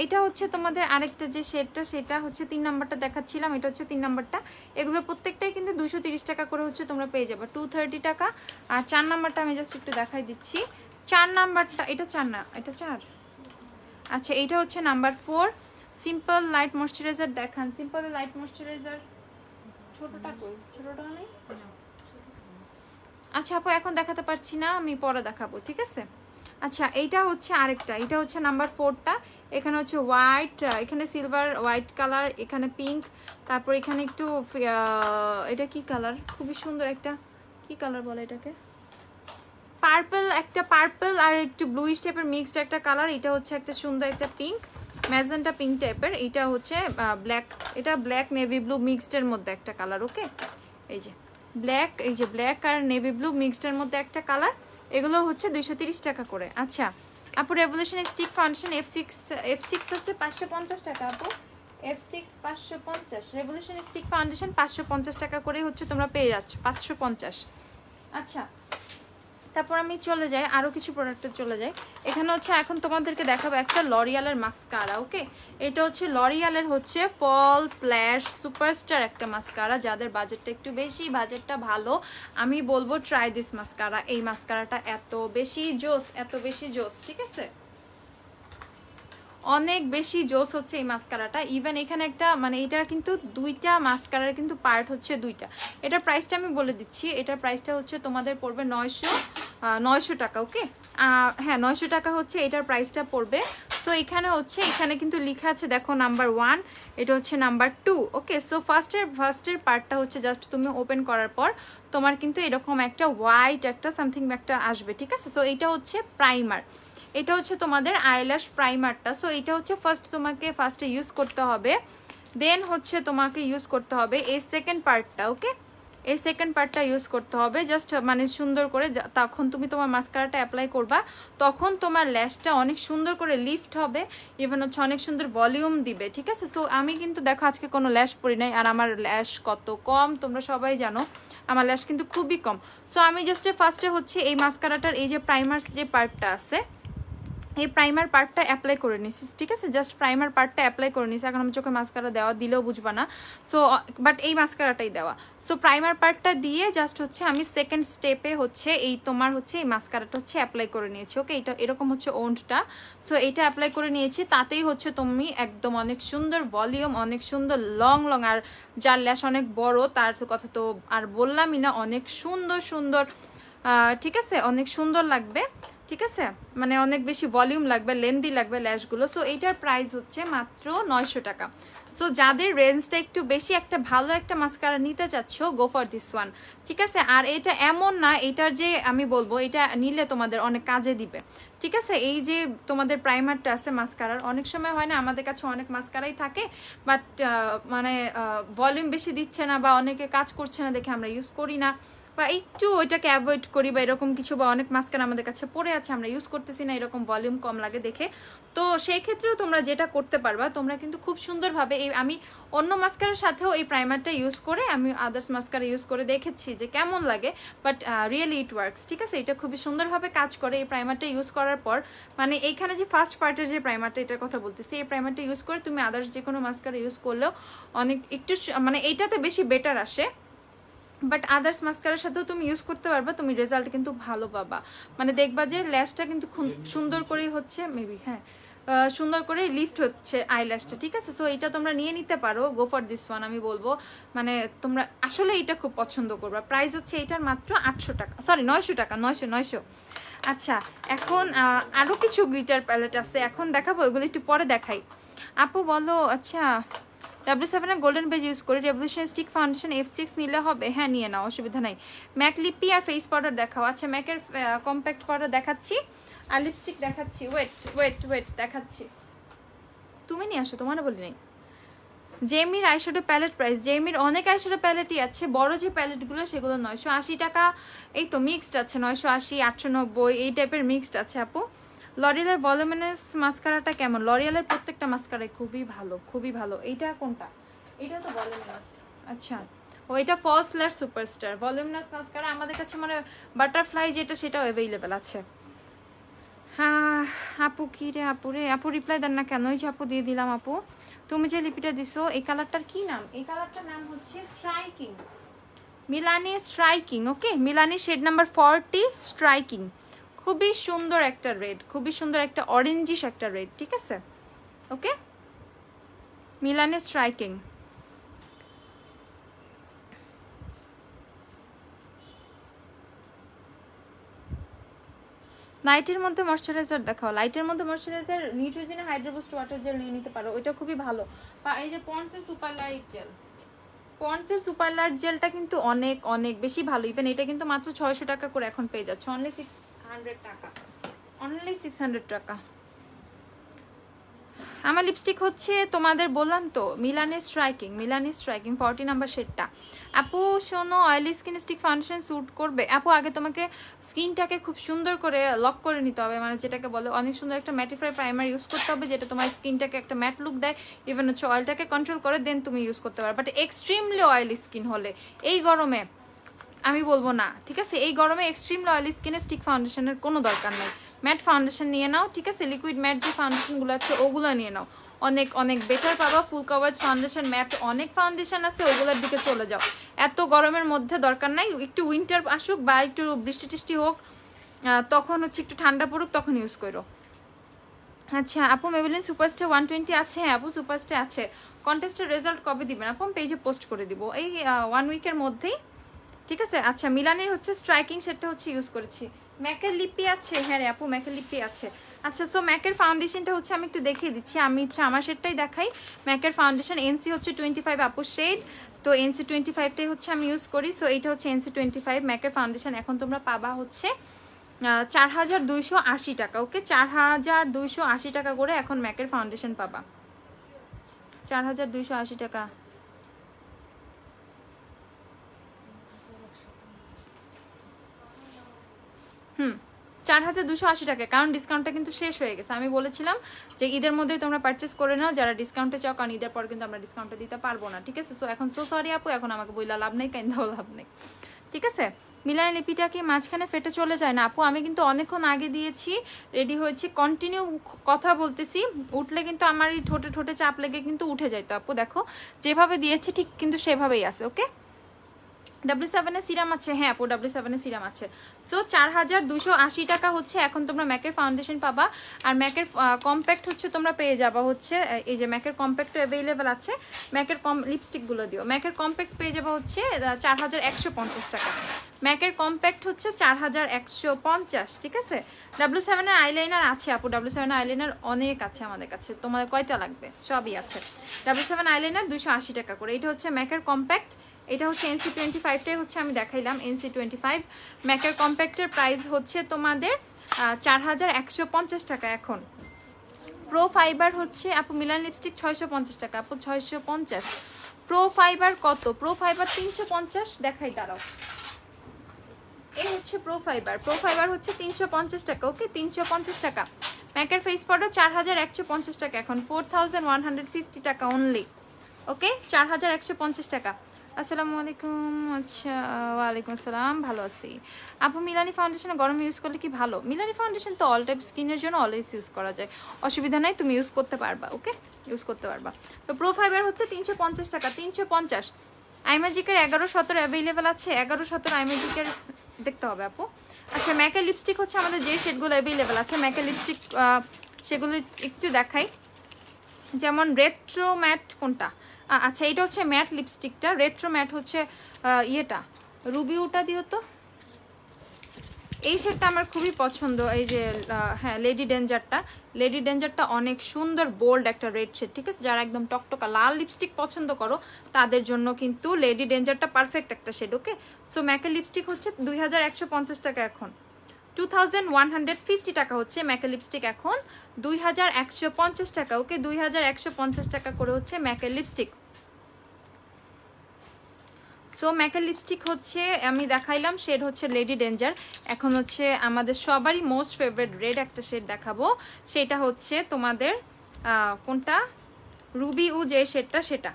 এটা হচ্ছে তোমাদের আরেকটা যে শেডটা সেটা হচ্ছে 3 নাম্বারটা দেখাচ্ছিলাম, এটা হচ্ছে 3 নাম্বারটা। এগুলো প্রত্যেকটাই কিন্তু 230 টাকা করে হচ্ছে তোমরা পেয়ে যাবে, 230 টাকা। আর 4 নাম্বারটা আমি জাস্ট একটু দেখাই দিচ্ছি। 4 নাম্বারটা, এটা 4 না, এটা 4। আচ্ছা এইটা হচ্ছে নাম্বার 4 সিম্পল লাইট ময়শ্চারাইজার দেখান। সিম্পল লাইট ময়শ্চারাইজার ছোটটা কই? ছোটটা নেই? আচ্ছা আপু এখন দেখাতে পারছি না, আমি পরে দেখাবো, ঠিক আছে? আচ্ছা এইটা হচ্ছে আরেকটা, এটা হচ্ছে নাম্বার 4টা। এখানে হচ্ছে হোয়াইট, এখানে সিলভার হোয়াইট কালার, এখানে পিঙ্ক, তারপর এখানে একটু এটা কি কালার, খুবই সুন্দর একটা, কি কালার বলে এটাকে, পার্পল, একটা পার্পল আর একটু ব্লুইশ টাইপের মিক্সড একটা কালার। এটা হচ্ছে একটা সুন্দর একটা পিঙ্ক, ম্যাজেন্টা পিঙ্ক টাইপের। এটা হচ্ছে ব্ল্যাক, এটা ব্ল্যাক নেভি ব্লু মিক্সড এর মধ্যে একটা কালার। ওকে এই যে ব্ল্যাক, এই যে ব্ল্যাক আর নেভি ব্লু মিক্সড এর মধ্যে একটা কালার। এগুলো হচ্ছে 230 টাকা করে। আচ্ছা আপু রেভলিউশন স্টিক ফাউন্ডেশন F6 হচ্ছে 550 টাকা আপু, F6 550, রেভলিউশন স্টিক ফাউন্ডেশন 550 টাকা করে হচ্ছে তোমরা পেয়ে যাচ্ছ, 550। আচ্ছা তারপর আমি চলে যাই আরো কিছু প্রোডাক্টে চলে যাই। এখানে হচ্ছে এখন তোমাদেরকে দেখাবো একটা লরিয়ালের মাস্কারা। ওকে এটা হচ্ছে লরিয়ালের হচ্ছে ফলস ল্যাশ সুপারস্টার একটা মাস্কারা। যাদের বাজেটটা একটু বেশি, বাজেটটা ভালো, আমি বলবো ট্রাই দিস মাস্কারা। এই মাস্কারাটা এত বেশি জোস, এত বেশি জোস, ঠিক আছে? অনেক বেশি জোস হচ্ছে এই মাস্কারাটা। ইভেন এখানে একটা মানে এটা কিন্তু দুইটা মাস্কারার কিন্তু পার্ট হচ্ছে দুইটা। এটার প্রাইসটা আমি বলে দিচ্ছি, এটার প্রাইসটা হচ্ছে তোমাদের পড়বে 900 টাকা। ওকে হ্যাঁ 900 টাকা হচ্ছে এটার প্রাইসটা পড়বে। তো এখানে হচ্ছে এখানে কিন্তু লেখা আছে দেখো নাম্বার 1, এটা হচ্ছে নাম্বার 2। ওকে সো ফার্স্টের পার্টটা হচ্ছে জাস্ট তুমি ওপেন করার পর তোমার কিন্তু এরকম একটা হোয়াইট একটা সামথিং একটা আসবে, ঠিক আছে? সো এটা হচ্ছে প্রাইমার, এটা হচ্ছে তোমাদের আইল্যাশ প্রাইমারটা। সো এটা হচ্ছে তোমাকে ফার্স্টে ইউজ করতে হবে, দেন হচ্ছে তোমাকে ইউজ করতে হবে এই সেকেন্ড পার্টটা। ওকে এই সেকেন্ড পার্টটা ইউজ করতে হবে জাস্ট মানে সুন্দর করে। তখন তুমি তোমার মাস্কারাটা অ্যাপ্লাই করবা, তখন তোমার ল্যাশটা অনেক সুন্দর করে লিফট হবে, ইভেন হচ্ছে অনেক সুন্দর ভলিউম দিবে, ঠিক আছে? সো আমি কিন্তু দেখো আজকে কোনো ল্যাশ পরি নাই, আর আমার ল্যাশ কত কম তোমরা সবাই জানো, আমার ল্যাশ কিন্তু খুবই কম। সো আমি জাস্ট ফার্স্টে হচ্ছে এই মাস্কারাটার এই যে প্রাইমার যে পার্টটা আছে এই প্রাইমার পার্টটা অ্যাপ্লাই করে নিচ্ছি, ঠিক আছে? জাস্ট প্রাইমার পার্টটা অ্যাপ্লাই করে নিচ্ছি। এখন আমি চোখে মাস্কারা দেওয়া দিলেও বুঝবা না, সো বাট এই মাস্কারাটাই দেওয়া। সো প্রাইমার পার্টটা দিয়ে জাস্ট হচ্ছে আমি সেকেন্ড স্টেপে হচ্ছে এই তোমার হচ্ছে এই মাস্কারাটা হচ্ছে অ্যাপ্লাই করে নিয়েছি। ওকে এটা এরকম হচ্ছে ওন্ডটা, সো এটা অ্যাপ্লাই করে নিয়েছি। তাতেই হচ্ছে তুমি একদম অনেক সুন্দর ভলিউম, অনেক সুন্দর লং লং, আর যার ল্যাশ অনেক বড় তার তো কথা তো আর বললামই না, অনেক সুন্দর সুন্দর, ঠিক আছে? অনেক সুন্দর লাগবে, ঠিক আছে? মানে অনেক বেশি ভলিউম লাগবে, লেন্দি লাগবে ল্যাশগুলো। সো এইটার প্রাইস হচ্ছে মাত্র 900 টাকা। সো যাদের রেঞ্জটা একটু বেশি, একটা ভালো একটা মাস্কারা নিতে চাচ্ছ, গো ফর দিস ওয়ান, ঠিক আছে? আর এটা এমন না এটার যে আমি বলবো এটা নিলে তোমাদের অনেক কাজে দিবে, ঠিক আছে? এই যে তোমাদের প্রাইমারটা আছে মাস্কারার, অনেক সময় হয় না আমাদের কাছে অনেক মাস্কারাই থাকে বাট মানে ভলিউম বেশি দিচ্ছে না বা অনেকে কাজ করছে না দেখে আমরা ইউজ করি না, বা একটু ওইটাকে অ্যাভয়েড করি বা এরকম কিছু, বা অনেক মাস্কারা আমাদের কাছে পড়ে আছে আমরা ইউজ করতেছি না, এরকম ভলিউম কম লাগে দেখে। তো সেই ক্ষেত্রেও তোমরা যেটা করতে পারবা, তোমরা কিন্তু খুব সুন্দরভাবে এই আমি অন্য মাস্কারার সাথেও এই প্রাইমারটা ইউজ করে আমি আদার্স মাস্কারা ইউজ করে দেখেছি যে কেমন লাগে, বাট রিয়েলি ইট ওয়ার্কস, ঠিক আছে? এটা খুবই সুন্দরভাবে কাজ করে এই প্রাইমারটা ইউজ করার পর। মানে এইখানে যে ফার্স্ট পার্টের যে প্রাইমারটা এটার কথা বলতেছি, এই প্রাইমারটা ইউজ করে তুমি আদার্স যে কোনো মাস্কারা ইউজ করলেও অনেক একটু মানে এইটাতে বেশি বেটার আসে, বাট আদার্স মাস্কারার সাথেও তুমি ইউজ করতে পারবা, তুমি রেজাল্ট কিন্তু ভালো পাবা। মানে দেখবা যে ল্যাশটা কিন্তু খুব সুন্দর করেই হচ্ছে মেবি হ্যাঁ সুন্দর করে লিফট হচ্ছে আইল্যাশটা, ঠিক আছে? সো এটা তোমরা নিয়ে নিতে পারো, গো ফর দিস ওয়ান। আমি বলবো মানে তোমরা আসলে এটা খুব পছন্দ করবা। প্রাইস হচ্ছে এটার মাত্র 800 টাকা, সরি 900 টাকা, 900। আচ্ছা এখন আরও কিছু গ্লিটার প্যালেট আছে, এখন দেখাবো, ওইগুলো একটু পরে দেখাই। আপু বলো আচ্ছা W7 এর গোল্ডেন বেজ ইউজ করি, রেভলিউশন স্টিক ফাউন্ডেশন F6 নিলে হবে? হ্যাঁ নিয়ে নাও, অসুবিধা নাই। ম্যাক লিপি আর ফেস পাউডার দেখাও। আচ্ছা ম্যাকের কম্প্যাক্ট পাউডার দেখাচ্ছি আর লিপস্টিক দেখাচ্ছি, ওয়েট দেখাচ্ছি। তুমি নিয়ে আসো, তোমারও বলি নাই। জেমির আইশ্যাডো প্যালেট প্রাইস, জেমির অনেক আইশ্যাডো প্যালেটই আছে, বড় যে প্যালেটগুলো সেগুলো 980 টাকা। এই তো মিক্সড আছে 980, 890 এই টাইপের মিক্সড আছে আপু। লরিয়ালের ভলিউমিনাস মাস্কারাটা কেমন? লরিয়ালের প্রত্যেকটা মাস্কারাই খুবই ভালো, খুবই ভালো। এইটা কোনটা? এটা তো ভলিউমিনাস। আচ্ছা, ও এটা ফলস ল্যাশ সুপারস্টার ভলিউমিনাস মাস্কারা আমাদের কাছে মানে বাটারফ্লাই যেটা সেটাও অ্যাভেলেবেল আছে। হ্যাঁ আপু কি রে আপু রে, আপু রিপ্লাই দেন না কেন? ওই যে আপু দিয়ে দিলাম। আপু তুমি যে লিপিটা দিছো এই কালারটার কি নাম? এই কালারটার নাম হচ্ছে স্ট্রাইকিং, মিলানি স্ট্রাইকিং। ওকে, মিলানি শেড নাম্বার 40 স্ট্রাইকিং। খুবই সুন্দর একটা রেড, খুবই সুন্দর একটা অরেঞ্জিশ একটা রেড, ঠিক আছে? Okay, Milani striking. লাইটের মধ্যে ময়শ্চারাইজার দেখাও। লাইটের মধ্যে moisturiser Neutrogena hydro boost water gel নিয়ে নিতে পারো, ওইটা খুবই ভালো। বা এই যে পন্ডসের সুপার লাইট জেল, পন্ডসের সুপার লাইট জেলটা কিন্তু অনেক অনেক বেশি ভালো। ইভেন এটা কিন্তু মাত্র 600 টাকা করে এখন পেয়ে যাচ্ছে, অনলি 600 টাকা, অনলি 600 টাকা। আমার লিপস্টিক হচ্ছে তোমাদের বললাম তো Milani striking, Milani striking 40 number শেডটা। আপু শোনো, oily skin stick foundation suit করবে? আপু আগে তোমাকে স্কিনটাকে খুব সুন্দর করে লক করে নিতে হবে, মানে যেটাকে বলে অনেক সুন্দর একটা ম্যাটিফাই প্রাইমার ইউজ করতে হবে, যেটা তোমার স্কিনটাকে একটা ম্যাট লুক দেয়, ইভেন হচ্ছে অয়েলটাকে কন্ট্রোল করে, দেন তুমি ইউজ করতে পারো। বাট এক্সট্রিমলি অয়েলি স্কিন হলে এই গরমে আমি বলবো না, ঠিক আছে? এই গরমে এক্সট্রিমলি অয়েলি স্কিনে স্টিক ফাউন্ডেশনের কোনো দরকার নেই, ম্যাট ফাউন্ডেশন নিয়ে নাও, ঠিক আছে? লিকুইড ম্যাট যে ফাউন্ডেশনগুলো আছে ওগুলো নিয়ে নাও, অনেক অনেক বেটার পাবা। ফুল কভারেজ ফাউন্ডেশন ম্যাট অনেক ফাউন্ডেশন আছে, ওগুলোর দিকে চলে যাও। এত গরমের মধ্যে দরকার নাই, একটু উইন্টার আসুক বা একটু বৃষ্টি টিষ্টি হোক, তখন হচ্ছে একটু ঠান্ডা পড়ুক, তখন ইউজ করো। আচ্ছা আপু মেবেলিন সুপারস্টার 120 আছে? হ্যাঁ আপু সুপারস্টার আছে। কন্টেস্টের রেজাল্ট কবে দিবেন আপু? পেজে পোস্ট করে দিব এই 1 উইকের মধ্যেই, ঠিক আছে? আচ্ছা মিলানের হচ্ছে স্ট্রাইকিং সেটটা হচ্ছে ইউজ করেছি। ম্যাকের লিপি আছে? হ্যাঁ রে আপু ম্যাকের লিপি আছে। আচ্ছা সো ম্যাকের ফাউন্ডেশনটা হচ্ছে আমি একটু দেখিয়ে দিচ্ছি, আমি হচ্ছে আমার শেডটাই দেখাই। ম্যাকের ফাউন্ডেশন এনসি হচ্ছে 25 আপু শেড, তো এনসি 25টাই হচ্ছে আমি ইউজ করি। সো এইটা হচ্ছে এনসি 25 ম্যাকের ফাউন্ডেশন। এখন তোমরা পাবা হচ্ছে 4280 টাকা। ওকে, 4280 টাকা করে এখন ম্যাকের ফাউন্ডেশন পাবা, 4280 টাকা। 4280 টাকা, কারণ ডিসকাউন্টটা কিন্তু শেষ হয়ে গেছে। আমি বলেছিলাম যে ঈদের মধ্যেই তোমরা পারচেস করে নাও যারা ডিসকাউন্টে চাও, কারণ ঈদের পর কিন্তু আমরা ডিসকাউন্টে দিতে পারবো না, ঠিক আছে? সো এখন সো সরি আপু, এখন আমাকে বইলা লাভ নেই, কাইন্দাও লাভ নেই, ঠিক আছে? মিলানের লিপিটা কি মাঝখানে ফেটে চলে যায় না আপু? আমি কিন্তু অনেকক্ষণ আগে দিয়েছি, রেডি হয়েছি, কন্টিনিউ কথা বলতেছি, উঠলে কিন্তু আমার এই ঠোঁটে ঠোঁটে চাপ লেগে কিন্তু উঠে যায়। তো আপু দেখো যেভাবে দিয়েছি ঠিক কিন্তু সেভাবেই আছে। ওকে, W7 এর সিরাম আছে? হ্যাঁ আপু W7 এর সিরাম আছে। সো 4280 টাকা হচ্ছে এখন তোমরা ম্যাকের ফাউন্ডেশন পাবা। আর ম্যাকের কম্প্যাক্ট হচ্ছে তোমরা পেয়ে যাবা হচ্ছে এই যে ম্যাকের কম্প্যাক্ট অ্যাভেলেবেল আছে। ম্যাকের লিপস্টিকগুলো দিও, ম্যাকের কম্প্যাক্ট পেয়ে যাবা হচ্ছে 4150 টাকা। ম্যাকের কম্প্যাক্ট হচ্ছে 4150, ঠিক আছে? W7 এর আইলাইনার আছে আপু, W7 এর আইলাইনার অনেক আছে আমাদের কাছে, তোমাদের কয়টা লাগবে? সবই আছে। W7 আইলাইনার 280 টাকা করে। এটা হচ্ছে ম্যাকের কম্প্যাক্ট, এটা হচ্ছে এনসি 25টাই হচ্ছে আমি দেখাইলাম, এনসি 25। ম্যাকের কম্প্যাক্টের প্রাইস হচ্ছে তোমাদের 4150 টাকা এখন। প্রো ফাইবার হচ্ছে আপু মিলান লিপস্টিক 650 টাকা আপু, 650। প্রো ফাইবার কত? প্রো ফাইবার 350 দেখাই, দাঁড়াও। এই হচ্ছে প্রো ফাইবার, প্রো ফাইবার হচ্ছে 350 টাকা। ওকে, 350 টাকা। ম্যাকের ফেস পাউডার 4150 টাকা এখন, 4150 টাকা অনলি। ওকে, 4150 টাকা। আসসালামু আলাইকুম। আচ্ছা ওয়ালাইকুম আসসালাম, ভালো আছি আপু। মিলানি ফাউন্ডেশন গরমে ইউজ করলে কি ভালো? মিলানি ফাউন্ডেশন তো অল টাইপ স্কিনের জন্য অলওয়েজ ইউজ করা যায়, অসুবিধা নাই, তুমি ইউজ করতে পারবা। ওকে, ইউজ করতে পারবা। তো প্রো ফাইবার হচ্ছে 350 টাকা, 350। আইম্যাজিকের 11-17 অ্যাভেলেবেল আছে, 11-17 আইম্যাজিকের দেখতে হবে আপু। আচ্ছা ম্যাকের লিপস্টিক হচ্ছে আমাদের যে শেডগুলো অ্যাভেলেবেল আছে, ম্যাকের লিপস্টিক সেগুলো একটু দেখাই। যেমন রেট্রো ম্যাট কোনটা? আচ্ছা এটা হচ্ছে ম্যাট লিপস্টিকটা, রেট্রো ম্যাট হচ্ছে ইয়েটা, রুবিউটা দিও তো। এই শেডটা আমার খুবই পছন্দ, এই যে হ্যাঁ লেডি ডেঞ্জারটা, লেডি ডেঞ্জারটা অনেক সুন্দর বোল্ড একটা রেড শেড, ঠিক আছে? যারা একদম টকটকা লাল লিপস্টিক পছন্দ করো তাদের জন্য কিন্তু লেডি ডেঞ্জারটা পারফেক্ট একটা শেড। ওকে, সো ম্যাকের লিপস্টিক হচ্ছে 2150 টাকা এখন, 2150 টাকা হচ্ছে ম্যাকের লিপস্টিক এখন, 2150 টাকা। ওকে, 2150 টাকা করে হচ্ছে ম্যাকের লিপস্টিক। সো ম্যাকের লিপস্টিক হচ্ছে আমি দেখাইলাম, শেড হচ্ছে লেডি ডেঞ্জার। এখন হচ্ছে আমাদের সবারই মোস্ট ফেভারিট রেড একটা শেড দেখাবো, সেটা হচ্ছে তোমাদের কোনটা, রুবি উ যে শেডটা সেটা।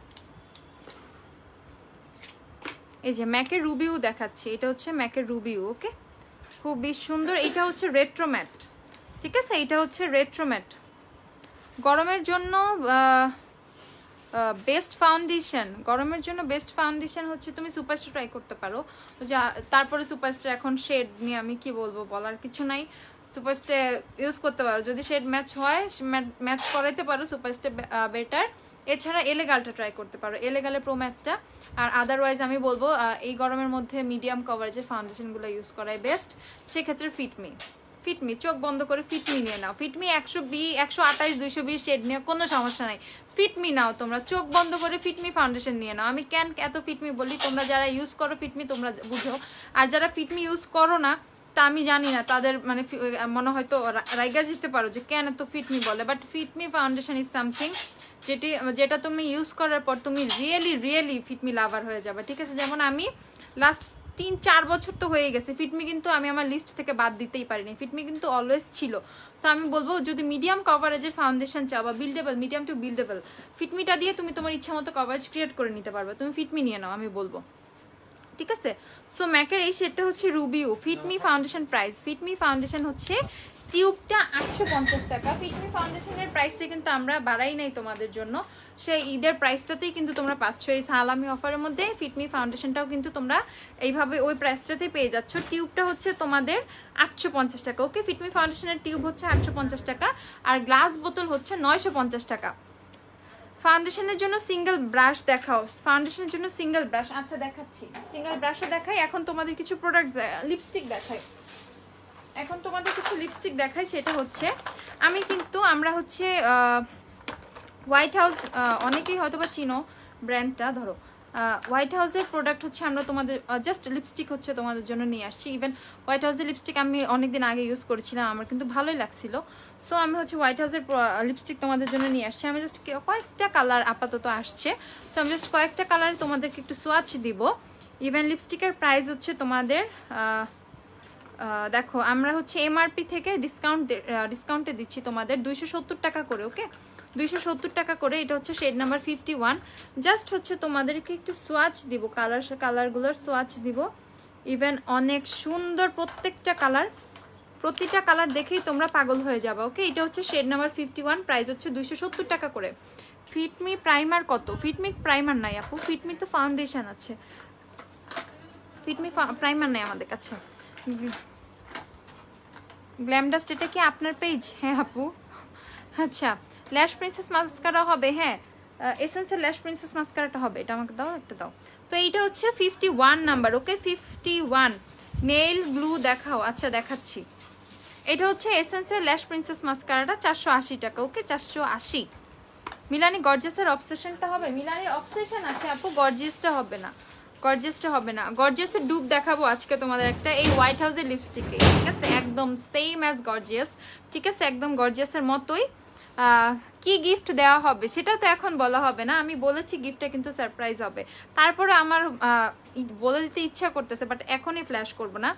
এই যে ম্যাকের রুবি উ দেখাচ্ছি, এটা হচ্ছে ম্যাকের রুবি উ। ওকে, খুবই সুন্দর। এটা হচ্ছে রেট্রো ম্যাট, ঠিক আছে, এটা হচ্ছে রেট্রো ম্যাট। গরমের জন্য বেস্ট ফাউন্ডেশন, গরমের জন্য বেস্ট ফাউন্ডেশন হচ্ছে তুমি সুপারস্টার ট্রাই করতে পারো। তারপরে সুপারস্টার এখন শেড নিয়ে আমি কি বলবো, বলার কিছু নাই। সুপারস্টার ইউজ করতে পারো, যদি শেড ম্যাচ হয় ম্যাচ করাইতে পারো, সুপারস্টার বেটার। এছাড়া এলেগালটা ট্রাই করতে পারো, এলেগালের প্রো ম্যাটটা। আর আদারওয়াইজ আমি বলবো এই গরমের মধ্যে মিডিয়াম কভারেজের ফাউন্ডেশনগুলো ইউজ করাই বেস্ট। সেক্ষেত্রে ফিটমি, ফিটমি চোখ বন্ধ করে ফিটমি নিয়ে নাও। ফিটমি 128, 220 শেড নিয়ে কোনো সমস্যা নাই, ফিটমি নাও তোমরা, চোখ বন্ধ করে ফিটমি ফাউন্ডেশন নিয়ে নাও। আমি কেন এত ফিটমি বলি, তোমরা যারা ইউজ করো ফিটমি তোমরা বুঝো, আর যারা ফিটমি ইউজ করো না তা আমি জানি না, তাদের মানে মনে হয়তো রাইগা যেতে পারো যে কেন এত ফিটমি বলে। But Fit Me foundation is something যেটা তুমি ইউজ করার পর তুমি রিয়েলি ফিটমি লাভার হয়ে যাবে, ঠিক আছে। যেমন আমি লাস্ট 3-4 বছর তো হয়ে গেছে ফিটমি, কিন্তু আমি আমার লিস্ট থেকে বাদ দিতেই পারিনি, ফিটমি কিন্তু অলওয়েজ ছিল। সো আমি বলবো যদি মিডিয়াম কভারেজের ফাউন্ডেশন চাও বা বিল্ডেবল, মিডিয়াম টু বিল্ডেবল, ফিটমিটা দিয়ে তুমি তোমার ইচ্ছা মতো কভারেজ ক্রিয়েট করে নিতে পারবে, তুমি ফিটমি নিয়ে নাও আমি বলবো, ঠিক আছে। সো ম্যাকের এই শেডটা হচ্ছে রুবিউ fit me foundation. Price fit me foundation হচ্ছে টিউবটা 850 টাকা। ফিটমি ফাউন্ডেশনের প্রাইসটা কিন্তু আমরা বাড়াই নাই তোমাদের জন্য, সেই ঈদের প্রাইসটাতেই কিন্তু তোমরা পাচ্ছ। এই সালামি অফারের মধ্যে ফিটমি ফাউন্ডেশনটাও কিন্তু তোমরা এইভাবে ওই প্রাইসটাতেই পেয়ে যাচ্ছ। টিউবটা হচ্ছে তোমাদের 850 টাকা। ওকে, ফিটমি ফাউন্ডেশনের টিউব হচ্ছে 850 টাকা, আর গ্লাস বোতল হচ্ছে 950 টাকা। ফাউন্ডেশনের জন্য সিঙ্গেল ব্রাশ দেখাও, ফাউন্ডেশনের জন্য সিঙ্গেল ব্রাশ, আচ্ছা দেখাচ্ছি, সিঙ্গেল ব্রাশও দেখাই। এখন তোমাদের কিছু প্রোডাক্ট লিপস্টিক দেখাই, এখন তোমাদের কিছু লিপস্টিক দেখাই। সেটা হচ্ছে আমরা হচ্ছে হোয়াইট হাউস, অনেকেই হয়তো বা চিনো ব্র্যান্ডটা, ধরো হোয়াইট হাউসের প্রোডাক্ট হচ্ছে আমরা তোমাদের জাস্ট লিপস্টিক হচ্ছে তোমাদের জন্য নিয়ে আসছি। ইভেন হোয়াইট হাউসের লিপস্টিক আমি অনেকদিন আগে ইউজ করেছিলাম, আমার কিন্তু ভালোই লাগছিল। সো আমি হচ্ছে হোয়াইট হাউসের লিপস্টিক তোমাদের জন্য নিয়ে আসছি। আমি জাস্ট কয়েকটা কালার আপাতত আসছে, সো আমি জাস্ট কয়েকটা কালার তোমাদেরকে একটু সোয়াচ দিব। ইভেন লিপস্টিকের প্রাইস হচ্ছে তোমাদের দেখো আমরা হচ্ছে এমআরপি থেকে ডিসকাউন্টে দিচ্ছি তোমাদের 270 টাকা করে। ওকে, 270 টাকা করে। এটা হচ্ছে শেড নাম্বার 51। জাস্ট হচ্ছে তোমাদেরকে একটু সোয়াচ দিব, কালারগুলোর সোয়াচ দিব। ইভেন অনেক সুন্দর প্রত্যেকটা কালার, প্রতিটা কালার দেখেই তোমরা পাগল হয়ে যাবে। ওকে, এটা হচ্ছে শেড নাম্বার 51, প্রাইস হচ্ছে 270 টাকা করে। ফিটমি প্রাইমার কত? ফিটমি প্রাইমার নাই আপু, ফিটমি তো ফাউন্ডেশন আছে, ফিটমি প্রাইমার নেই আমাদের কাছে। গ্ল্যামডাস্ট এটা কি আপনার পেজ? হ্যাঁ আপু। আচ্ছা, ল্যাশ প্রিন্সেস মাস্কারা হবে, হ্যাঁ এসেন্সের ল্যাশ প্রিন্সেস মাস্কারাটা হবে, এটা আমাকে দাও, একটা দাও। তো এইটা হচ্ছে 51 নাম্বার। ওকে, 51 নেইল গ্লু দেখাও, আচ্ছা দেখাচ্ছি। এটা হচ্ছে এসেন্সের ল্যাশ প্রিন্সেস মাস্কারাটা 480 টাকা। ওকে, 480। মিলানি গর্জিয়াসের অবসেশনটা হবে, মিলানির অবসেশন আছে আপু, গর্জিয়াসটা হবে না, গর্জিয়াসটা হবে না। গর্জিয়াসের ডুব দেখাবো আজকে তোমাদের একটা, এই হোয়াইট হাউসের লিপস্টিকে, ঠিক আছে, একদম সেম অ্যাজ গর্জিয়াস, ঠিক আছে, একদম গর্জিয়াসের মতোই। কি গিফট দেওয়া হবে সেটা তো এখন বলা হবে না, আমি বলেছি গিফটটা কিন্তু সারপ্রাইজ হবে। তারপরে আমার বলে দিতে ইচ্ছা করতেছে, বাট এখনই ফ্ল্যাশ করব না।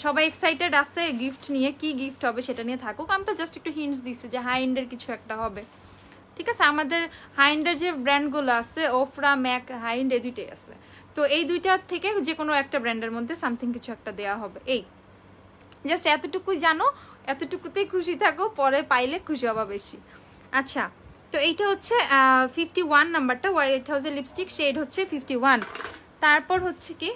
সবাই এক্সাইটেড আছে গিফট নিয়ে, কি গিফট হবে সেটা নিয়ে থাকুক। আমি তো জাস্ট একটু হিন্টস দিচ্ছি যে হাই এন্ডের কিছু একটা হবে, ঠিক আছে। আমাদের হাই এন্ডের যে ব্র্যান্ডগুলো আছে, ওফরা, ম্যাক, হাই এন্ড, এই দুইটাই আছে। তো এই দুইটার থেকে যে কোনো একটা ব্র্যান্ডের মধ্যে সামথিং কিছু একটা দেওয়া হবে। এই জাস্ট এতটুকুই জানো, এতটুকুতেই খুশি থাকো, পরে পাইলে খুশি হবা বেশি। আচ্ছা, তো এইটা হচ্ছে 51 নাম্বারটা, হোয়াইট হাউসের লিপস্টিক, শেড হচ্ছে 51। তারপর হচ্ছে কি,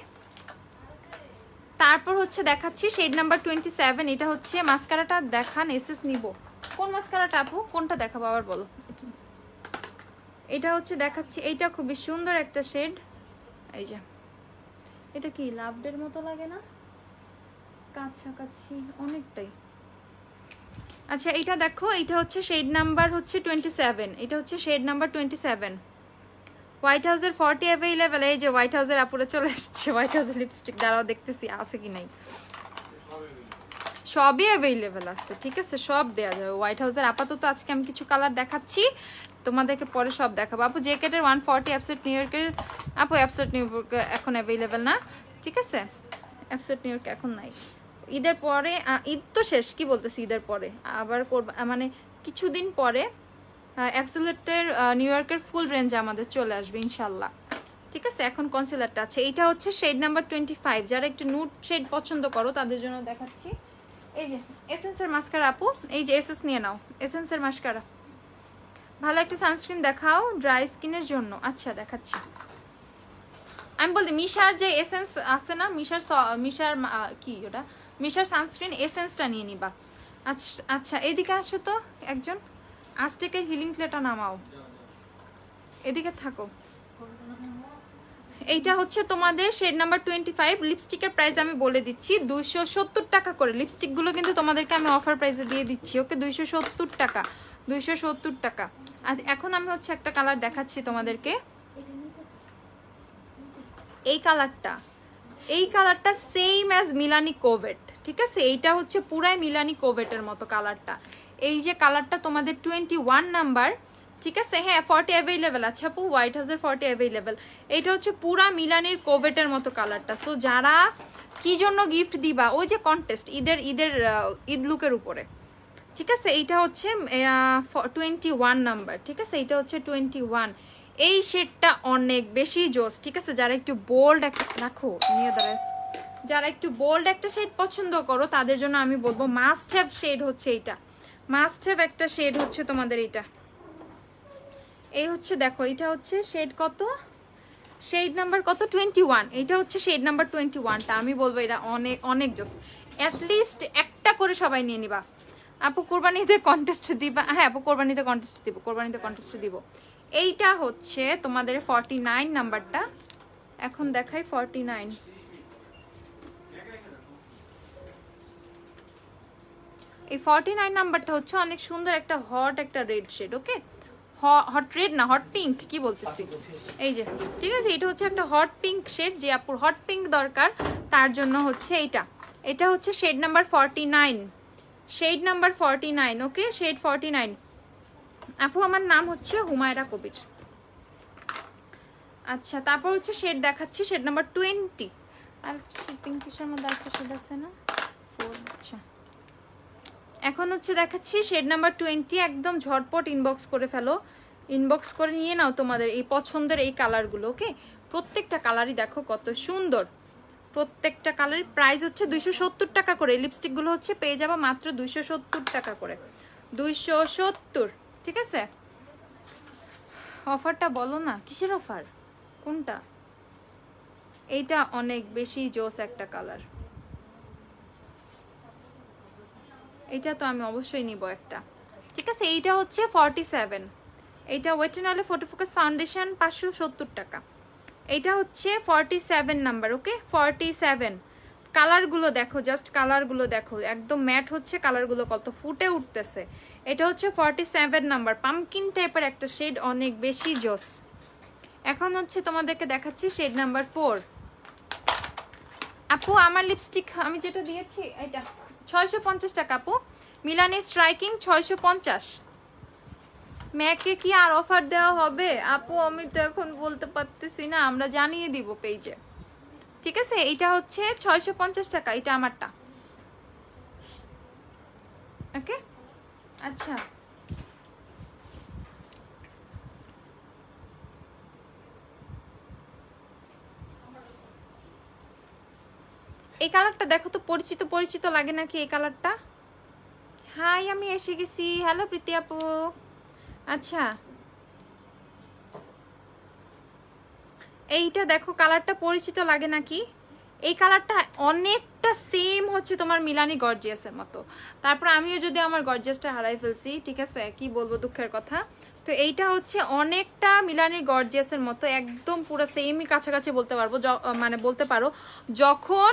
তারপর হচ্ছে দেখাচ্ছি শেড নাম্বার 27। এটা হচ্ছে মাস্কারাটা দেখান, এসএস নিব। কোন মাস্কারাটা আপু, কোনটা দেখাবো আবার বলো। এটা হচ্ছে দেখাচ্ছি, এইটা খুবই সুন্দর একটা শেড। এই যে এটা কি লাভডের মতো লাগে না, কাছাকাছি অনেকটাই। আচ্ছা, এটা দেখো, এটা হচ্ছে শেড নাম্বার হচ্ছে 27। এটা হচ্ছে শেড নাম্বার 27। হোয়াইট হাউসের 40 অ্যাভেলেবেল। এই যে হোয়াইট হাউসের আপুরে চলে আসছে, হোয়াইট হাউসের লিপস্টিক, দাঁড়াও দেখতেছি আছে কি নাই। সবই অ্যাভেলেবেল আছে, ঠিক আছে, সব দেওয়া যাবে। হোয়াইট হাউসের আপাতত আজকে আমি কিছু কালার দেখাচ্ছি, তোমাদেরকে পরে সব দেখাবো। আপু জ্যাকেটের 140 অ্যাবসোলিউট নিউ ইয়র্কের, আপু অ্যাবসোলিউট নিউ ইয়র্ক এখন অ্যাভেলেবেল না, ঠিক আছে, অ্যাবসোলিউট নিউ ইয়র্ক এখন নাই। ঈদের পরে, ঈদ তো শেষ, কি বলতেছি, ঈদের পরে আবার করব, মানে কিছুদিন পরে অ্যাবসোলিউটের নিউ ইয়র্কের ফুল রেঞ্জ আমাদের চলে আসবে ইনশাল্লাহ, ঠিক আছে। এখন কনসিলারটা আছে, এইটা হচ্ছে শেড নাম্বার 25। যারা একটু নুড শেড পছন্দ করো তাদের জন্য দেখাচ্ছি। এই যে এসেন্সের মাস্কারা আপু, এই যে এসএস নিয়ে নাও, এসেন্সের মাস্কারা। ভালো একটা সানস্ক্রিন দেখাও ড্রাই স্কিনের জন্য। আচ্ছা দেখাচ্ছি। আমি বলতে মিশার যে এসেন্স আছে না, মিশার কি ওটা, মিশার সানস্ক্রিন এসেন্সটা নিয়ে নিবা। আচ্ছা আচ্ছা, এদিকে আসো তো একজন, আজটেকের হিলিং ক্লেটা নামাও, এদিকে থাকো। এইটা হচ্ছে তোমাদের শেড নাম্বার 25। লিপস্টিকের প্রাইস আমি বলে দিচ্ছি 270 টাকা করে। লিপস্টিকগুলো কিন্তু তোমাদেরকে আমি অফার প্রাইসে দিয়ে দিচ্ছি, ওকে, 270 টাকা, 270 টাকা। আর এখন আমি হচ্ছে একটা কালার দেখাচ্ছি তোমাদেরকে, এই কালারটা সেম অ্যাজ মিলানি কোভেট, ঠিক আছে। এইটা হচ্ছে পুরাই মিলানি কোভেটের মতো কালারটা। এই যে কালারটা তোমাদের 21 নাম্বার, ঠিক আছে। হ্যাঁ 40 অ্যাভেলেবেল আছে আপু, হোয়াইট হাউসের 40 অ্যাভেলেবেল। এইটা হচ্ছে পুরা মিলানির কোভেটের মতো কালারটা। সো যারা কি জন্য গিফট দিবা, ওই যে কন্টেস্ট ঈদ লুকের উপরে, ঠিক আছে। এইটা হচ্ছে 21 নাম্বার, ঠিক আছে, এইটা হচ্ছে 21। এই শেডটা অনেক বেশি জোস, ঠিক আছে। যারা একটু বোল্ড একটা রাখো নিয়ে দাঁড়ায়, যারা একটু বোল্ড একটা শেড পছন্দ করো তাদের জন্য আমি বলবো মাস্ট হ্যাভ শেড হচ্ছে এইটা, মাস্ট হ্যাভ একটা শেড হচ্ছে তোমাদের এইটা। এই হচ্ছে দেখো, এটা হচ্ছে শেড কত, শেড নাম্বার কত, 21। এটা হচ্ছে শেড নাম্বার 21টা। আমি বলবো এটা অনেক অনেক জোস, অ্যাটলিস্ট একটা করে সবাই নিয়ে নিবা। আপু কোরবানিতে কন্টেস্ট দিবা? হ্যাঁ আপু কোরবানিতে কন্টেস্ট দিব, কোরবানিতে কন্টেস্ট দিব। এইটা হচ্ছে তোমাদের 49 নাম্বারটা, এখন দেখাই 49। এই 49 নাম্বারটা হচ্ছে অনেক সুন্দর একটা হট একটা রেড শেড, ওকে, হট রেড না, হট পিঙ্ক, কি বলতেছি, এই যে, ঠিক আছে। এটা হচ্ছে একটা হট পিঙ্ক শেড, যে আপুর হট পিঙ্ক দরকার তার জন্য হচ্ছে এইটা। এটা হচ্ছে শেড নাম্বার 49, শেড নাম্বার 49, ওকে, শেড 49। আপু আমার নাম হচ্ছে হুমায়রা কবির। আচ্ছা তারপর হচ্ছে শেড দেখাচ্ছি, শেড নাম্বার 20। আর পিঙ্কিশের মধ্যে একটা শেড আছে না, 4। আচ্ছা এখন হচ্ছে দেখাচ্ছি শেড নাম্বার 20। একদম ঝটপট ইনবক্স করে ফেলো, ইনবক্স করে নিয়ে নাও তোমাদের এই পছন্দের এই কালারগুলো, ওকে। প্রত্যেকটা কালারই দেখো কত সুন্দর, প্রত্যেকটা কালারের প্রাইস হচ্ছে 270 টাকা করে। লিপস্টিকগুলো হচ্ছে পেয়ে যাবা মাত্র 270 টাকা করে, 270, ঠিক আছে। অফারটা বলো না, কিসের অফার, কোনটা? এইটা অনেক বেশি জোস একটা কালার, এইটা তো আমি অবশ্যই নিব একটা, ঠিক আছে। এইটা হচ্ছে 47। এইটা ওয়েট এন্ড অয়েলে ফটো ফোকাস ফাউন্ডেশন 570 টাকা। এইটা হচ্ছে 47 নাম্বার, ওকে, 47। কালারগুলো দেখো, জাস্ট কালারগুলো দেখো, একদম ম্যাট হচ্ছে, কালারগুলো কত ফুটে উঠতেছে। এটা হচ্ছে 47 নাম্বার, পামকিন টাইপের একটা শেড, অনেক বেশি জোস। এখন হচ্ছে তোমাদেরকে দেখাচ্ছি শেড নাম্বার 4। আপু আমার লিপস্টিক আমি যেটা দিয়েছি এটা 650 টাকা আপু, মিলানি স্ট্রাইকিং 650। ম্যাকে কি আর অফার দেওয়া হবে আপু? আমি তো এখন বলতে পারতেছি না, আমরা জানিয়ে দিব পেজে, ঠিক আছে। এইটা হচ্ছে 650 টাকা, এটা আমারটা, ওকে। আচ্ছা এই কালারটা দেখো তো, পরিচিত পরিচিত লাগে নাকি এই কালারটা? হাই আমি এসে গেছি, হ্যালো প্রীতি আপু। আচ্ছা এইটা দেখো, কালারটা পরিচিত লাগে নাকি? এই কালারটা অনেকটা সেম হচ্ছে তোমার মিলানি গর্জিয়াসের মতো। তারপর আমিও যদি আমার গর্জিয়াসটা হারাই ফেলছি, ঠিক আছে, কি বলবো, দুঃখের কথা। তো এইটা হচ্ছে অনেকটা মিলানি গর্জিয়াসের মতো, একদম পুরো সেমই কাছাকাছি বলতে পারবো, মানে বলতে পারো যখন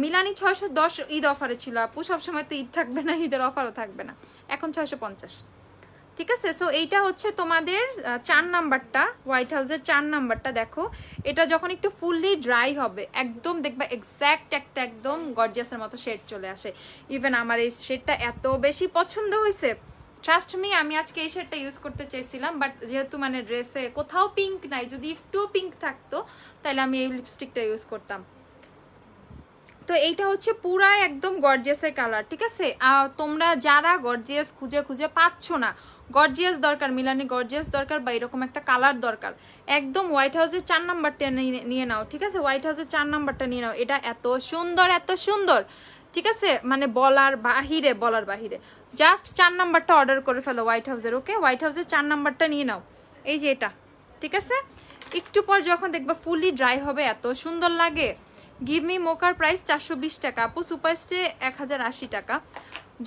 মিলানি 610 ঈদ অফারে ছিল আপু, সবসময় তো ঈদ থাকবে না, ঈদের অফারও থাকবে না, এখন 650। ঠিক আছে। সো এইটা হচ্ছে তোমাদের 4 নাম্বারটা, হোয়াইট হাউসের 4 নাম্বারটা। দেখো এটা যখন একটু ফুললি ড্রাই হবে একদম দেখবা এক্স্যাক্ট একটা একদম গর্জিয়াসের মতো শেড চলে আসে। ইভেন আমার এই শেডটা এত বেশি পছন্দ হয়েছে, ট্রাস্ট মি। আমি আজকে এই শেডটা ইউজ করতে চাইছিলাম, বাট যেহেতু মানে ড্রেসে কোথাও পিঙ্ক নাই, যদি একটুও পিঙ্ক থাকতো তাহলে আমি এই লিপস্টিকটা ইউজ করতাম। তো এইটা হচ্ছে পুরা একদম গর্জিয়াসের কালার, ঠিক আছে। তোমরা যারা গর্জিয়াস খুঁজে খুঁজে পাচ্ছ না, গর্জিয়াস দরকার, মিলানি গর্জিয়াস দরকার বা এরকম একটা কালার দরকার, একদম হোয়াইট হাউসের 4 নাম্বারটা নিয়ে নাও, ঠিক আছে। হোয়াইট হাউসের 4 নাম্বারটা নিয়ে নাও। এটা এত সুন্দর এত সুন্দর, ঠিক আছে, মানে বলার বাহিরে। জাস্ট 4 নাম্বারটা অর্ডার করে ফেলো হোয়াইট হাউসের, ওকে। হোয়াইট হাউসের 4 নাম্বারটা নিয়ে নাও, এই যে এটা, ঠিক আছে। একটু পর যখন দেখবা ফুললি ড্রাই হবে এত সুন্দর লাগে। গিভ মি মোকার প্রাইস 420 টাকা আপু, সুপারস্টে 1080 টাকা।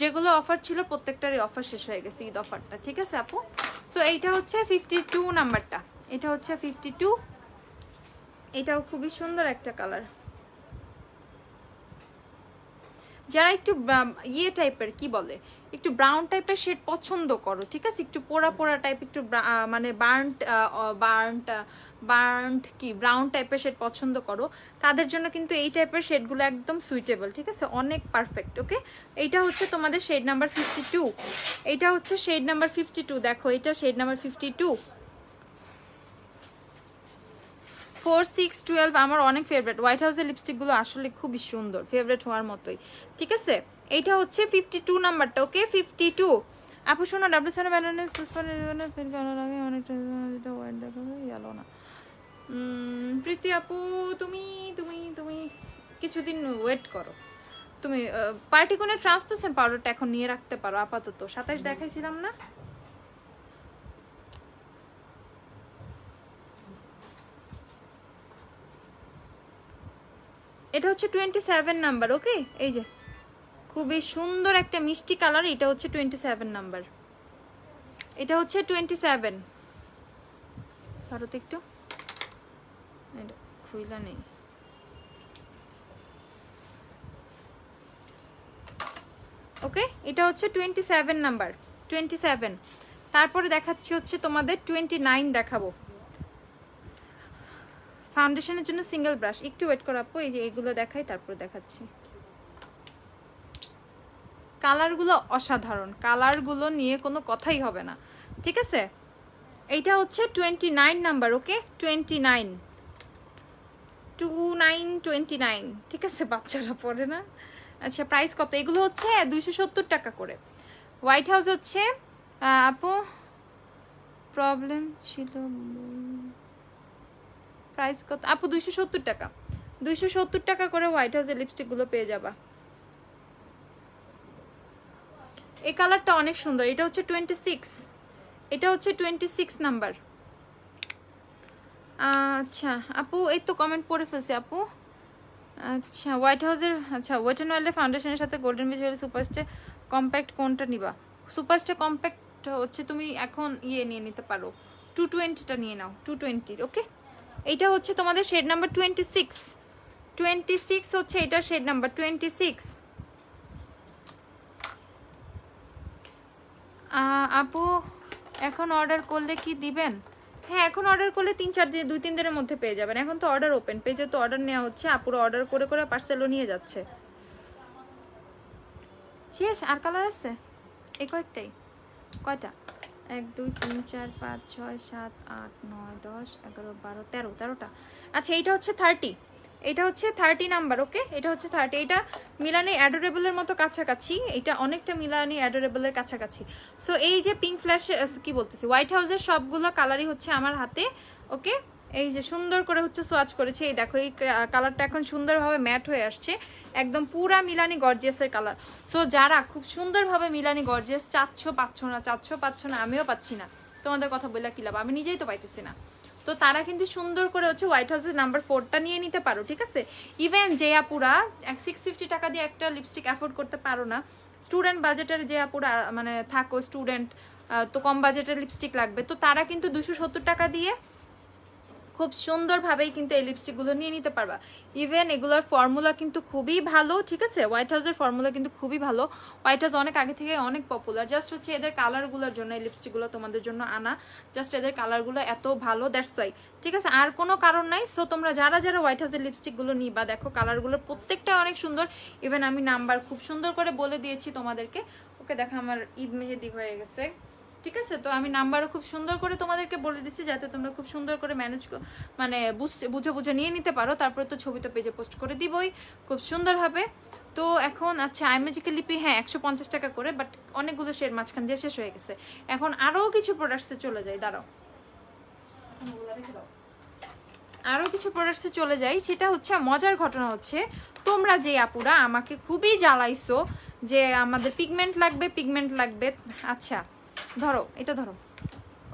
যেগুলো অফার ছিল প্রত্যেকটারই অফার শেষ হয়ে গেছে, ঈদ অফারটা, ঠিক আছে আপু। সো এইটা হচ্ছে 52 নাম্বারটা, এটা হচ্ছে 52। এটাও খুবই সুন্দর একটা কালার। যারা একটু ইয়ে টাইপের কি বলে একটু ব্রাউন টাইপের শেড পছন্দ করো, ঠিক আছে, একটু পোড়া পোড়া টাইপ, একটু মানে বার্ন্ট কি ব্রাউন টাইপের শেড পছন্দ করো, তাদের জন্য কিন্তু এই টাইপের শেডগুলো একদম সুইটেবল, ঠিক আছে, অনেক পারফেক্ট, ওকে। এইটা হচ্ছে তোমাদের শেড নাম্বার 52। এইটা হচ্ছে শেড নাম্বার 52। দেখো এটা শেড নাম্বার 52। 4, 6, 12 আমার অনেক ফেভারিট। হোয়াইট হাউসের লিপস্টিকগুলো আসলে খুবই সুন্দর, ফেভারিট হওয়ার মতোই, ঠিক আছে। এইটা হচ্ছে 52 নাম্বারটা, ওকে। 52 আপু শোনো, ডাব্লিউ7 ব্যানারের সুপার ফিল ভালো লাগে অনেকটা, এটা হোয়াইট দেখাবে ইয়েলো না। প্রীতি আপু তুমি তুমি তুমি কিছুদিন ওয়েট করো, তুমি পার্টিকুনের ট্রান্সলুসেন্ট পাউডারটা এখন নিয়ে রাখতে পারো আপাতত। 27 দেখাইছিলাম না, এটা হচ্ছে 27 নাম্বার, ওকে। এই যে খুবই সুন্দর একটা মিষ্টি কালার, এটা হচ্ছে 27 নাম্বার, এটা হচ্ছে 27। ভারত একটু এটা খুইলা নেই, ওকে। এটা হচ্ছে 27 নাম্বার, 27। তারপরে দেখাচ্ছি হচ্ছে তোমাদের 29 দেখাবো। ফাউন্ডেশনের জন্য সিঙ্গেল ব্রাশ, একটু ওয়েট করো আপু, এই যে এগুলো দেখাই তারপর দেখাচ্ছি। কালারগুলো অসাধারণ, কালারগুলো নিয়ে কোনো কথাই হবে না, ঠিক আছে। এইটা হচ্ছে 29 নাম্বার, ওকে। 29, ঠিক আছে, বাচ্চারা পড়ে না। আচ্ছা প্রাইস কত? এগুলো হচ্ছে 270 টাকা করে। হোয়াইট হাউস হচ্ছে আপু প্রবলেম ছিল, প্রাইস কত আপু? 270 টাকা, 270 টাকা করে হোয়াইট হাউসের লিপস্টিকগুলো পেয়ে যাবা। এই কালারটা অনেক সুন্দর, এটা হচ্ছে 26, এটা হচ্ছে 26 নাম্বার। আচ্ছা আপু এই তো কমেন্ট পড়ে ফেলছি আপু। আচ্ছা হোয়াইট হাউসের, আচ্ছা ওয়েট অ্যান্ড ওয়াইল্ডের ফাউন্ডেশনের সাথে গোল্ডেন বিচ সুপারস্টে কম্প্যাক্ট কোনটা নিবা? সুপারস্টে কম্প্যাক্ট হচ্ছে তুমি এখন ইয়ে নিয়ে নিতে পারো, 220টা নিয়ে নাও, 220, ওকে। এইটা হচ্ছে তোমাদের শেড নাম্বার 26, 26 হচ্ছে এটা শেড নাম্বার 26। আপু এখন অর্ডার করলে কি দিবেন? হ্যাঁ এখন অর্ডার করলে 2-3 দিনের মধ্যে পেয়ে যাবেন। এখন তো অর্ডার ওপেন, পেজে তো অর্ডার নেওয়া হচ্ছে, আপুরো অর্ডার করে করে পার্সেলও নিয়ে যাচ্ছে। শেষ? আর কালার আছে এই কয়েকটাই? কয়টা? 1, 2, 3, 4, 5, 6, 7, 8, 9, 10, 11, 12, 13টা। আচ্ছা এইটা হচ্ছে 30, এটা হচ্ছে 30 নাম্বার, ওকে। এটা হচ্ছে 30, এটা মিলানি অ্যাডোরেবলের মতো কাছাকাছি, এটা অনেকটা মিলানি অ্যাডোরেবলের কাছাকাছি। সো এই যে পিঙ্ক ফ্ল্যাশ কি বলতেছি, হোয়াইট হাউসের সবগুলো কালারই হচ্ছে আমার হাতে, ওকে। এই যে সুন্দর করে হচ্ছে সোয়াচ করেছে, এই দেখো এই কালারটা এখন সুন্দরভাবে ম্যাট হয়ে আসছে, একদম পুরা মিলানি গর্জিয়াসের কালার। সো যারা খুব সুন্দরভাবে মিলানি গর্জিয়াস চাচ্ছ পাচ্ছ না, আমিও পাচ্ছি না, তোমাদের কথা বললে কি লাভ, আমি নিজেই তো পাইতেছি না। তো তারা কিন্তু সুন্দর করে হচ্ছে হোয়াইট হাউসের নাম্বার 4টা নিয়ে নিতে পারো, ঠিক আছে। ইভেন যে আপুরা 650 টাকা দিয়ে একটা লিপস্টিক অ্যাফোর্ড করতে পারো না, স্টুডেন্ট বাজেটের যে আপুরা মানে থাকো স্টুডেন্ট, তো কম বাজেটের লিপস্টিক লাগবে, তো তারা কিন্তু 270 টাকা দিয়ে খুব সুন্দরভাবেই কিন্তু এই লিপস্টিকগুলো নিয়ে নিতে পারবা। ইভেন এগুলোর ফর্মুলা কিন্তু খুবই ভালো, ঠিক আছে? হোয়াইট হাউসের ফর্মুলা কিন্তু খুবই ভালো। হোয়াইট হাউস অনেক আগে থেকে অনেক পপুলার, জাস্ট হচ্ছে এদের কালারগুলোর জন্য এই লিপস্টিকগুলো তোমাদের জন্য আনা, জাস্ট এদের কালারগুলো এত ভালো, দ্যাটস ওয়াই, ঠিক আছে? আর কোনো কারণ নাই। সো তোমরা যারা যারা হোয়াইট হাউসের লিপস্টিকগুলো নিবা, দেখো কালারগুলোর প্রত্যেকটা অনেক সুন্দর। ইভেন আমি নাম্বার খুব সুন্দর করে বলে দিয়েছি তোমাদেরকে। ওকে, দেখো আমার ঈদ মেহেদি হয়ে গেছে, ঠিক আছে? তো আমি নাম্বারও খুব সুন্দর করে তোমাদেরকে বলে দিচ্ছি যাতে তোমরা খুব সুন্দর করে ম্যানেজ মানে বুঝে বুঝে নিয়ে নিতে পারো। তারপরে তো ছবি তো পেজে পোস্ট করে দিবই খুব সুন্দরভাবে। তো এখন আচ্ছা, আইম্যাজিক্যাল লিপি হ্যাঁ 150 টাকা করে, বাট অনেকগুলো শেড মাঝখান দিয়ে শেষ হয়ে গেছে। এখন আরও কিছু প্রোডাক্টসে চলে যাই, দাঁড়াও, আরও কিছু প্রোডাক্টসে চলে যাই। সেটা হচ্ছে মজার ঘটনা হচ্ছে, তোমরা যে আপুরা আমাকে খুবই জ্বালাইছো যে আমাদের পিগমেন্ট লাগবে। আচ্ছা ধরো, এটা ধরো,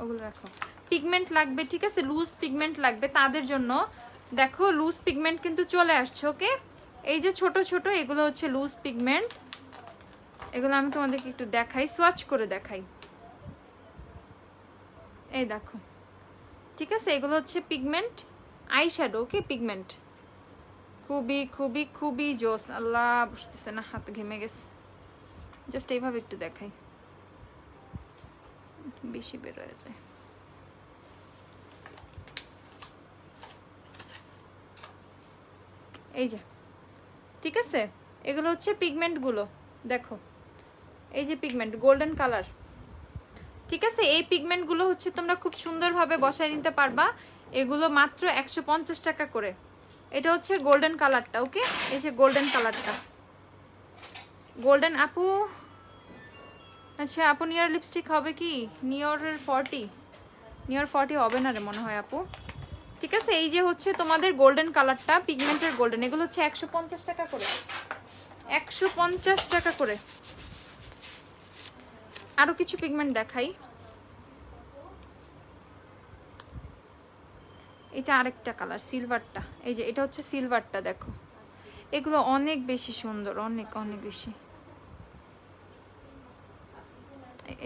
ওগুলো রাখো, পিগমেন্ট লাগবে, ঠিক আছে? লুজ পিগমেন্ট লাগবে তাদের জন্য দেখো লুজ পিগমেন্ট কিন্তু চলে আসছে। ওকে, এই যে ছোট ছোট এগুলো হচ্ছে লুজ পিগমেন্ট। এগুলো আমি তোমাদেরকে একটু দেখাই, সোয়াচ করে দেখাই। এই দেখো, ঠিক আছে? এগুলো হচ্ছে পিগমেন্ট, আই শ্যাডো। ওকে, পিগমেন্ট খুবই খুবই খুবই জোস। আল্লাহ, বুঝতেছে না, হাত ঘেমে গেছে। জাস্ট এইভাবে একটু দেখাই, বেশি বের হয়ে যায়। এই যে, ঠিক আছে? এগুলো হচ্ছে পিগমেন্টগুলো, দেখো এই যে পিগমেন্ট গোল্ডেন কালার, ঠিক আছে? এই পিগমেন্টগুলো হচ্ছে তোমরা খুব সুন্দরভাবে বসায় নিতে পারবা। এগুলো মাত্র 150 টাকা করে। এটা হচ্ছে গোল্ডেন কালারটা। ওকে, এই যে গোল্ডেন কালারটা, গোল্ডেন। আপু আচ্ছা, আপু নিয়ার লিপস্টিক হবে কি? নিয়রের 40 হবে না রে মনে হয় আপু, ঠিক আছে? এই যে হচ্ছে তোমাদের গোল্ডেন কালারটা, পিগমেন্টের গোল্ডেন, এগুলো হচ্ছে 150 টাকা করে, 150 টাকা করে। আরো কিছু পিগমেন্ট দেখাই। এটা আরেকটা কালার, সিলভারটা। এই যে এটা হচ্ছে সিলভারটা, দেখো এগুলো অনেক বেশি সুন্দর, অনেক অনেক বেশি।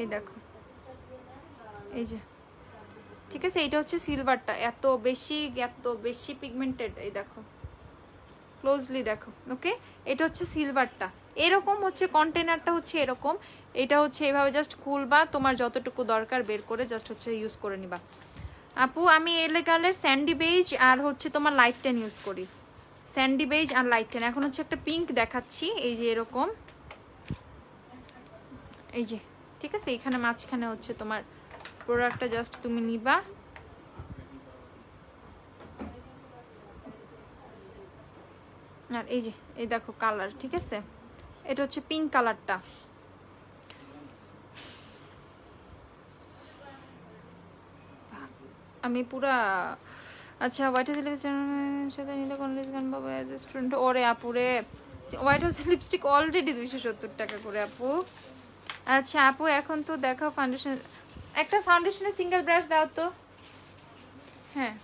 এই দেখো, এই যে, ঠিক আছে? এটা হচ্ছে সিলভারটা, এত বেশি পিগমেন্টেড। এই দেখো, ক্লোজলি দেখো। ওকে, এটা হচ্ছে সিলভারটা, এরকম হচ্ছে কন্টেনারটা হচ্ছে এরকম। এটা হচ্ছে এভাবে জাস্ট খুলবা, তোমার যতটুকু দরকার বের করে জাস্ট হচ্ছে ইউজ করে নিবা। আপু আমি এলে কালার স্যান্ডি বেজ আর হচ্ছে তোমার লাইট টেন ইউজ করি, স্যান্ডি বেজ আর লাইট টেন। এখন হচ্ছে একটা পিঙ্ক দেখাচ্ছি, এই যে এরকম, এই যে, ঠিক আছে? এখানে মাঝখানে হচ্ছে তোমার প্রোডাক্টটা জাস্ট তুমি নিবা, আর এই যে এই দেখো কালার, ঠিক আছে? এটা হচ্ছে পিঙ্ক কালারটা। আমি পুরা আচ্ছা, হোয়াইট হাউস লিপস্টিক সাথে নিলে কোন ডিসকাউন্ট পাবো অ্যাজ এ স্টুডেন্ট? ওরে আপুরে, হোয়াইট হাউস লিপস্টিক অলরেডি 270 টাকা করে আপু। আচ্ছা আপু, এখন তো দেখাও ফাউন্ডেশন, একটা ফাউন্ডেশনের সিঙ্গেল ব্রাশ দাও তো। হ্যাঁ,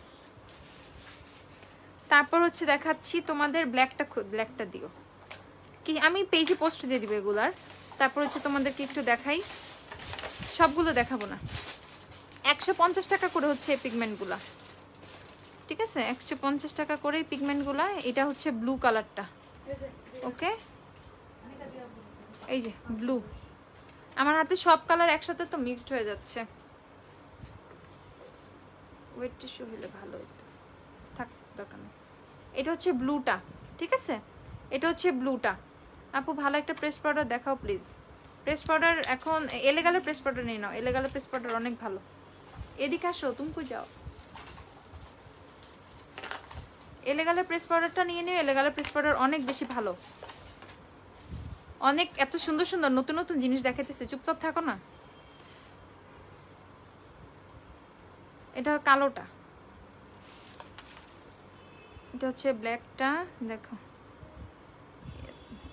তারপর হচ্ছে দেখাচ্ছি তোমাদের ব্ল্যাকটা দিও কি, আমি পেজে পোস্ট দিয়ে দিব এগুলার। তারপর হচ্ছে তোমাদেরকে একটু দেখাই, সবগুলো দেখাবো না। 150 টাকা করে হচ্ছে এই পিগমেন্টগুলা, ঠিক আছে? 150 টাকা করে এই পিগমেন্টগুলা। এটা হচ্ছে ব্লু কালারটা। ওকে, এই যে ব্লু, আমার হাতে সব কালার একসাথে তো মিক্সড হয়ে যাচ্ছে। ওয়েট টিস্যু হলে ভালো হতো, থাক দরকার নেই। এটা হচ্ছে ব্লুটা, ঠিক আছে? এটা হচ্ছে ব্লুটা। আপু ভালো একটা প্রেস পাউডার দেখাও প্লিজ। প্রেস পাউডার এখন এলেগালে প্রেস পাউডার নিয়ে নাও, এলেগালে প্রেস পাউডার অনেক ভালো। এদিকে আসো, তুমি কই যাও? এলেগালে প্রেস পাউডারটা নিয়ে নিও, এলেগালে প্রেস পাউডার অনেক বেশি ভালো, অনেক এত সুন্দর সুন্দর নতুন নতুন জিনিস দেখাইতেছে, চুপচাপ থাকো না। এটা কালোটা, এটা হচ্ছে ব্ল্যাকটা, দেখো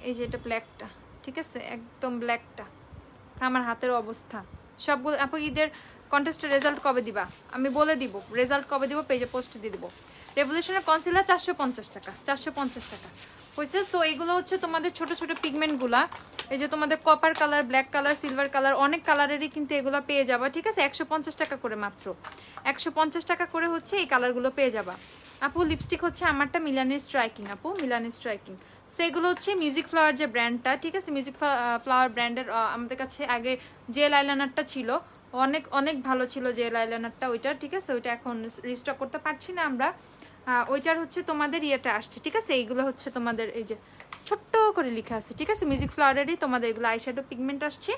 এই যে এটা ব্ল্যাকটা, ঠিক আছে? একদম ব্ল্যাকটা। আমার হাতের অবস্থা সবগুলো। আপু ঈদের কন্টেস্টের রেজাল্ট কবে দিবা? আমি বলে দিব রেজাল্ট কবে দিব, পেজে পোস্ট দিয়ে দিব। রেভলিউশনের কনসিলার 450 টাকা, 450 টাকা হয়েছে। সো এগুলো হচ্ছে তোমাদের ছোট ছোট পিগমেন্টগুলা, এই যে তোমাদের copper colour, black colour, silver colour, অনেক কালারেরই কিন্তু এগুলো পেয়ে যাবা, ঠিক আছে? 150 টাকা করে, মাত্র 150 টাকা করে হচ্ছে এই কালারগুলো পেয়ে যাবা। আপু লিপস্টিক হচ্ছে আমারটা মিলানের স্ট্রাইকিং, আপু মিলানের স্ট্রাইকিং। সেগুলো হচ্ছে মিউজিক ফ্লাওয়ার যে ব্র্যান্ডটা, ঠিক আছে? মিউজিক ফ্লাওয়ার ব্র্যান্ডের আমাদের কাছে আগে জেল আইলাইনারটা ছিল, অনেক অনেক ভালো ছিল জেল আইলাইনারটা, ওইটা ঠিক আছে? ওইটা এখন রিস্টক করতে পারছি না আমরা। ওইটার হচ্ছে তোমাদের ইয়েটা আসছে, ঠিক আছে? এইগুলো হচ্ছে তোমাদের এই যে ছোট্ট করে লেখা আছে, ঠিক আছে? মিউজিক ফ্লাওয়ারেরই তোমাদের এগুলো আইশ্যাডো পিগমেন্ট আসছে,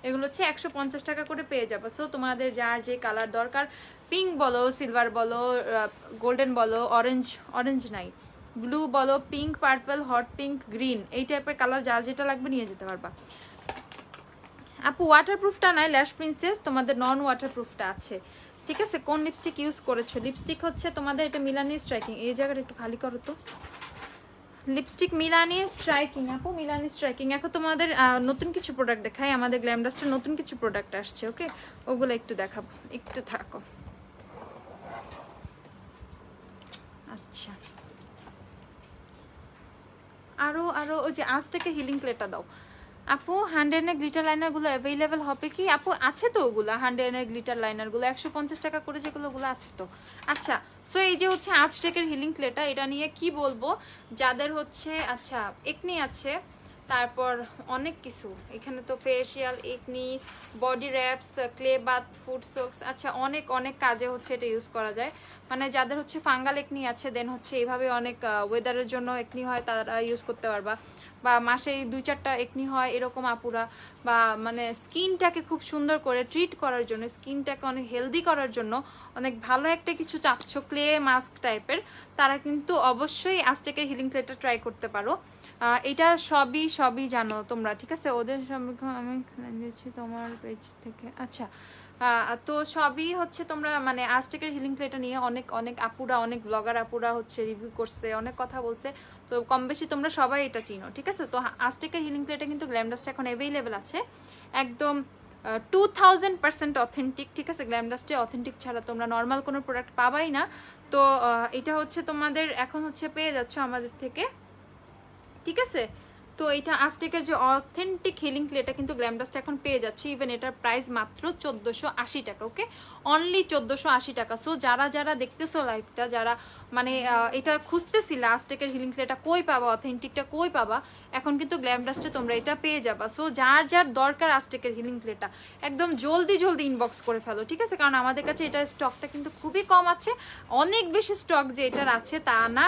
এগুলো হচ্ছে 150 টাকা করে পেয়ে যাবে। সো তোমাদের যার যে কালার দরকার, পিঙ্ক বলো, সিলভার বলো, গোল্ডেন বলো, অরেঞ্জ নাই, ব্লু বলো, pink, purple, hot pink, green, এই টাইপের কালার যার যেটা লাগবে নিয়ে যেতে পারবা। আপু ওয়াটারপ্রুফটা নাই, ল্যাশ প্রিন্সেস তোমাদের নন ওয়াটারপ্রুফটা আছে, ঠিক আছে? কোন লিপস্টিক ইউজ করেছো? লিপস্টিক হচ্ছে তোমাদের এটা মিলানির স্ট্রাইকিং, এই জায়গাটা একটু খালি করো তো। লিপস্টিক মিলানির স্ট্রাইকিং, আপু মিলানির স্ট্রাইকিং। এখন তোমাদের নতুন কিছু প্রোডাক্ট দেখাই, আমাদের গ্ল্যামডাস্টের নতুন কিছু প্রোডাক্ট আসছে, ওকে? ওগুলো একটু দেখাবো, একটু থাকো। আচ্ছা, আরো ওই যে আজটাকে হিলিং ক্লেটা দাও আপু। হ্যান্ডেনের গ্লিটার লাইনারগুলো অ্যাভেলেবেল হবে কি? আপু আছে তো ওগুলো, হ্যান্ডেনের গ্লিটার লাইনারগুলো 150 টাকা করে, যেগুলো ওগুলো আছে তো। আচ্ছা, সো এই যে হচ্ছে আজটেকের হিলিং ক্লেটা, এটা নিয়ে কি বলবো, যাদের হচ্ছে আচ্ছা একনি আছে, তারপর অনেক কিছু এখানে তো facial, acne, body wraps, clay bath, food soaks, আচ্ছা অনেক অনেক কাজে হচ্ছে এটা ইউজ করা যায়। মানে যাদের হচ্ছে ফাঙ্গাল একনি আছে, দেন হচ্ছে এইভাবে অনেক ওয়েদারের জন্য একনি হয়, তারা ইউজ করতে পারবা। বা মাসে 2-4টা একনি হয় এরকম আপুরা, বা মানে স্কিনটাকে খুব সুন্দর করে ট্রিট করার জন্য, স্কিনটাকে অনেক হেলদি করার জন্য অনেক ভালো একটা কিছু চাচ্ছ, ক্লে মাস্ক টাইপের, তারা কিন্তু অবশ্যই আজটেকের হিলিং ক্লেটা ট্রাই করতে পারো। এটা সবই জানো তোমরা, ঠিক আছে? ওদের সম্পর্কে আমি দিয়েছি তোমার পেজ থেকে। আচ্ছা, তো সবই হচ্ছে তোমরা মানে আজটেকের হিলিং ক্লেটা নিয়ে অনেক অনেক আপুরা, অনেক ব্লগার আপুরা হচ্ছে রিভিউ করছে, অনেক কথা বলছে, তো কম বেশি তোমরা সবাই এটা চিনো, ঠিক আছে? তো আজটেকের হিলিং ক্লেটা কিন্তু গ্ল্যামডাস্টে এখন অ্যাভেলেবেল আছে, একদম 2000% অথেন্টিক, ঠিক আছে? গ্ল্যামডাস্টে অথেন্টিক ছাড়া তোমরা নর্মাল কোনো প্রোডাক্ট পাবাই না। তো এটা হচ্ছে তোমাদের এখন হচ্ছে পেয়ে যাচ্ছ আমাদের থেকে, ঠিক আছে? তো এটা আজটেকের যে অথেন্টিক হিলিং ক্লেটা কিন্তু গ্ল্যামডাস্ট এখন পেয়ে যাচ্ছে, ইভেন এটার প্রাইস মাত্র 1480 টাকা, ওকে? অনলি 1480 টাকা। সো যারা দেখতেছো লাইভটা, যারা মানে এটা খুঁজতেছিল আজটেকের হিলিং ক্লেটা কই পাবা, অথেন্টিকটা কই পাবা, এখন কিন্তু গ্ল্যামডাস্টে তোমরা এটা পেয়ে যাবা। সো যার দরকার আজটেকের হিলিং ক্লেটা, একদম জলদি ইনবক্স করে ফেলো, ঠিক আছে? কারণ আমাদের কাছে এটার স্টকটা কিন্তু খুবই কম আছে, অনেক বেশি স্টক যে এটার আছে তা না,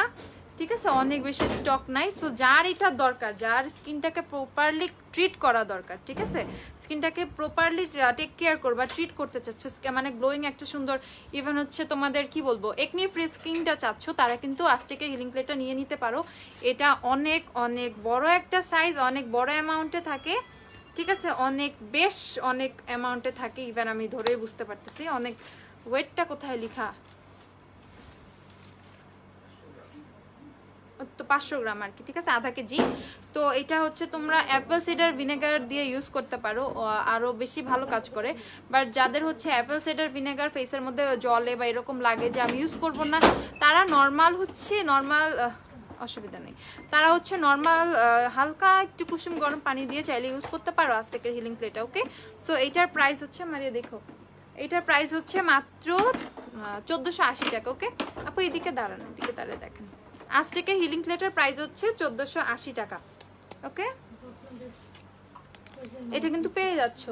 ঠিক আছে? অনেক বেশি স্টক নাই। সো যার এটা দরকার, যার স্কিনটাকে প্রপারলি ট্রিট করা দরকার, ঠিক আছে? স্কিনটাকে প্রপারলি টেক কেয়ার করবা, ট্রিট করতে চাচ্ছ, মানে গ্লোয়িং একটা সুন্দর, ইভেন হচ্ছে তোমাদের কি বলবো একনি ফ্রি স্কিনটা চাচ্ছ, তারা কিন্তু আজটেকের হিলিং ক্লেটা নিয়ে নিতে পারো। এটা অনেক অনেক বড় একটা সাইজ, অনেক বড় অ্যামাউন্টে থাকে, ঠিক আছে? অনেক অ্যামাউন্টে থাকে, ইভেন আমি ধরেই বুঝতে পারতেছি। অনেক ওয়েটটা কোথায় লেখা, তো 500 গ্রাম আর কি, ঠিক আছে? আধা কেজি। তো এটা হচ্ছে তোমরা অ্যাপেল সিডার ভিনেগার দিয়ে ইউজ করতে পারো, আরো বেশি ভালো কাজ করে। বাট যাদের হচ্ছে অ্যাপেল সিডার ভিনেগার ফেসের মধ্যে জলে বা এরকম লাগে যে আমি ইউজ করব না, তারা নর্মাল অসুবিধা নেই, তারা হচ্ছে নর্মাল হালকা একটু কুসুম গরম পানি দিয়ে চাইলে ইউজ করতে পারো আজটেকের হিলিং ক্লেটা, ওকে? সো এইটার প্রাইস হচ্ছে, মারিয়ে দেখো, এইটার প্রাইস হচ্ছে মাত্র 1480 টাকা, ওকে? আপু এদিকে দাঁড়ান, এদিকে দাঁড়িয়ে দেখেন, আজটেকের হিলিং ক্লেটার প্রাইস হচ্ছে 1480 টাকা, ওকে? এটা কিন্তু পেয়ে যাচ্ছ।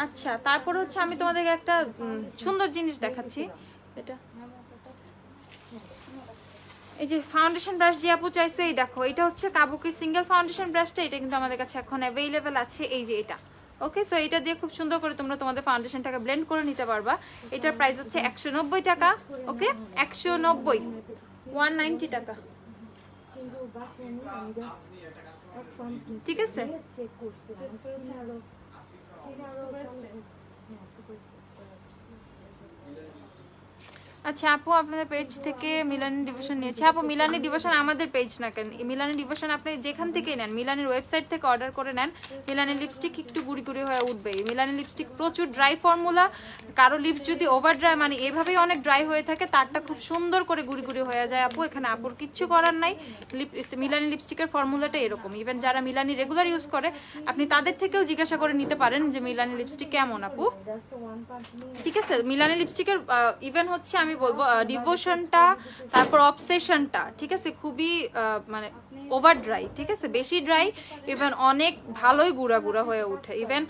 আচ্ছা, তারপর হচ্ছে আমি তোমাদেরকে একটা সুন্দর জিনিস দেখাচ্ছি, এটা এই যে ফাউন্ডেশন ব্রাশ যে আপু চাইছে, এই দেখো, এটা হচ্ছে কাবুকির সিঙ্গেল ফাউন্ডেশন ব্রাশটা, এটা কিন্তু আমাদের কাছে এখন অ্যাভেলেবেল আছে, এই যে এটা, ওকে? সো এটা দিয়ে খুব সুন্দর করে তোমরা তোমাদের ফাউন্ডেশনটাকে ব্লেন্ড করে নিতে পারবা। এটার প্রাইস হচ্ছে 190 টাকা, ওকে? 190, 190 টাকা, ঠিক আছে? আচ্ছা আপু আপনাদের পেজ থেকে মিলানি ডিভোশন নিয়েছে। আপু মিলানি ডিভোশন আমাদের পেজ না কেন, মিলানি ডিভোশন আপনি যেখান থেকে নেন, মিলানির ওয়েবসাইট থেকে অর্ডার করে নেন। মিলানি লিপস্টিক একটু গুড়ি গুড়ি হয়ে উঠবে। মিলানি লিপস্টিক প্রচুর ড্রাই ফর্মুলা, কারো লিপস যদি ওভার ড্রাই মানে এভাবেই অনেক ড্রাই হয়ে থাকে, তারটা খুব সুন্দর করে গুড়ি গুড়ি হয়ে যায় আপু। এখানে আপুর কিচ্ছু করার নাই, মিলানি লিপস্টিকের ফর্মুলাটা এরকম। ইভেন যারা মিলানি রেগুলার ইউজ করে আপনি তাদের থেকেও জিজ্ঞাসা করে নিতে পারেন যে মিলানি লিপস্টিক কেমন আপু, ঠিক আছে। মিলানি লিপস্টিকের ইভেন হচ্ছে আমি বলবো ডিভোশনটা, তারপর অবসেশনটা, ঠিক আছে, খুবই মানে ওভার ড্রাই, ঠিক আছে, বেশি ড্রাই, ইভেন অনেক ভালোই গুঁড়া গুঁড়া হয়ে ওঠে। ইভেন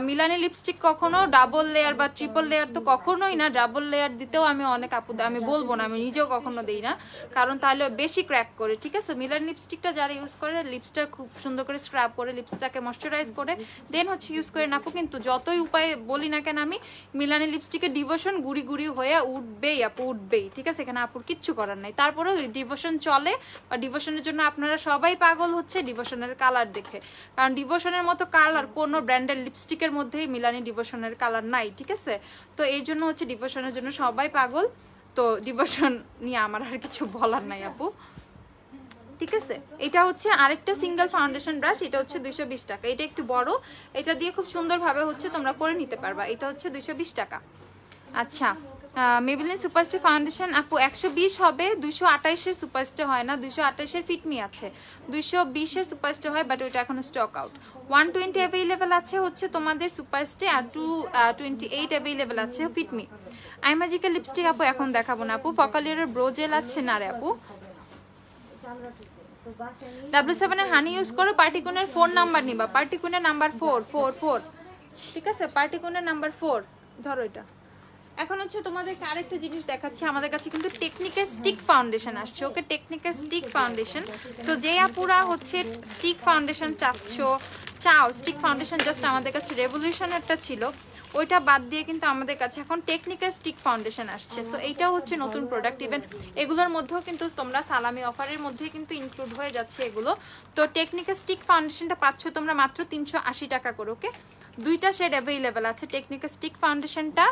মিলানি লিপস্টিক কখনো ডাবল লেয়ার বা ট্রিপল লেয়ার তো কখনোই না, ডাবল লেয়ার দিতেও আমি অনেক আমি বলবো না, আমি নিজেও কখনো দিই না, কারণ তাহলে বেশি ক্র্যাক করে, ঠিক আছে। মিলানি লিপস্টিকটা যারা ইউজ করে লিপসটা খুব সুন্দর করে স্ক্রাব করে লিপসটাকে ময়শ্চারাইজ করে দেন হচ্ছে ইউজ করে নাপু। কিন্তু যতই উপায় বলি না কেন আমি, মিলানি লিপস্টিকের ডিভোশন গুড়ি গুড়ি হয়ে উঠবেই আপু, উঠবেই, ঠিক আছে, এখানে আপুর কিচ্ছু করার নাই। তারপরেও ডিভোশন চলে, বা ডিভোশনের জন্য আপনারা সবাই পাগল হচ্ছে ডিভোশনের কালার দেখে, কারণ ডিভোশনের মতো কালার কোনো ব্র্যান্ডের লিপস্টিকের মধ্যেই মিলানি ডিভোশনের কালার নাই, ঠিক আছে। তো এর জন্য হচ্ছে ডিভোশনের জন্য সবাই পাগল। তো ডিভোশন নিয়ে আমার আর কিছু বলার নাই আপু, ঠিক আছে। এটা হচ্ছে আরেকটা সিঙ্গেল ফাউন্ডেশন ব্রাশ, এটা হচ্ছে 220 টাকা। এটা একটু বড়, এটা দিয়ে খুব সুন্দরভাবে হচ্ছে তোমরা করে নিতে পারবা। এটা হচ্ছে 220 টাকা। আচ্ছা মেবেলিন সুপারস্টার ফাউন্ডেশন আপু 120 হবে, 228-এর সুপারস্টার হয় না, 228-এর ফিটমি আছে, 220-এর সুপারস্টার হয়, বাট ওইটা এখন স্টক আউট। 120 অ্যাভেলেবেল আছে হচ্ছে তোমাদের সুপারস্টার, আর 228 অ্যাভেলেবেল আছে ফিটমি। আই ম্যাজিক্যাল লিপস্টিক আপু এখন দেখাবো না আপু। ফকালিয়ারের ব্রোজেল আছে না রে আপু। W7 এর হানি ইউজ করো, পার্টিকুনের 4 নাম্বার নিবা, পার্টিকুনের নাম্বার 4, ঠিক আছে, পার্টিকুনের নাম্বার 4 ধরো। এটা এখন হচ্ছে তোমাদেরকে আরেকটা জিনিস দেখাচ্ছি, আমাদের কাছে কিন্তু টেকনিকের স্টিক ফাউন্ডেশন আসছে, ওকে, টেকনিকের স্টিক ফাউন্ডেশন। তো যে আপুরা হচ্ছে স্টিক ফাউন্ডেশন চাও স্টিক ফাউন্ডেশন, জাস্ট আমাদের কাছে রেভলিউশনেরটা ছিল, ওইটা বাদ দিয়ে কিন্তু আমাদের কাছে এখন টেকনিক্যাল স্টিক ফাউন্ডেশন আসছে। সো এইটাও হচ্ছে নতুন প্রোডাক্ট, ইভেন এগুলোর মধ্যেও কিন্তু তোমরা সালামি অফারের মধ্যে কিন্তু ইনক্লুড হয়ে যাচ্ছে এগুলো। তো টেকনিক্যাল স্টিক ফাউন্ডেশনটা পাচ্ছ তোমরা মাত্র 380 টাকা করে, ওকে। 2টা শেড অ্যাভেলেবেল আছে টেকনিক্যাল স্টিক ফাউন্ডেশনটা।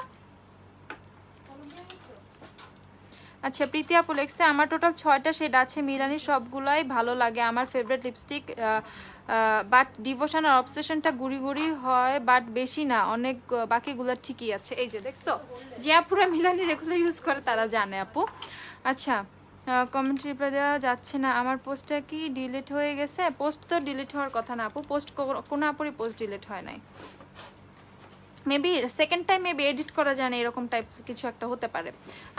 আচ্ছা প্রীতি আপু লেখছে আমার টোটাল 6টা শেড আছে, মিলানি সবগুলাই ভালো লাগে, আমার ফেভারিট লিপস্টিক, বাট ডিভোশন আর অবসেশনটা গুড়ি গুড়ি হয়, বাট বেশি না, অনেক বাকিগুলো ঠিকই আছে। এই যে দেখছো, যে আপুরা মিলানি রেগুলার ইউজ করে তারা জানে আপু। আচ্ছা কমেন্ট রিপ্লাই দেওয়া যাচ্ছে না, আমার পোস্টটা কি ডিলিট হয়ে গেছে? পোস্ট তো ডিলিট হওয়ার কথা না আপু, পোস্ট কোনো আপুরই পোস্ট ডিলিট হয় নাই, maybe second time maybe edit করা যায় না, এরকম টাইপ কিছু একটা হতে পারে।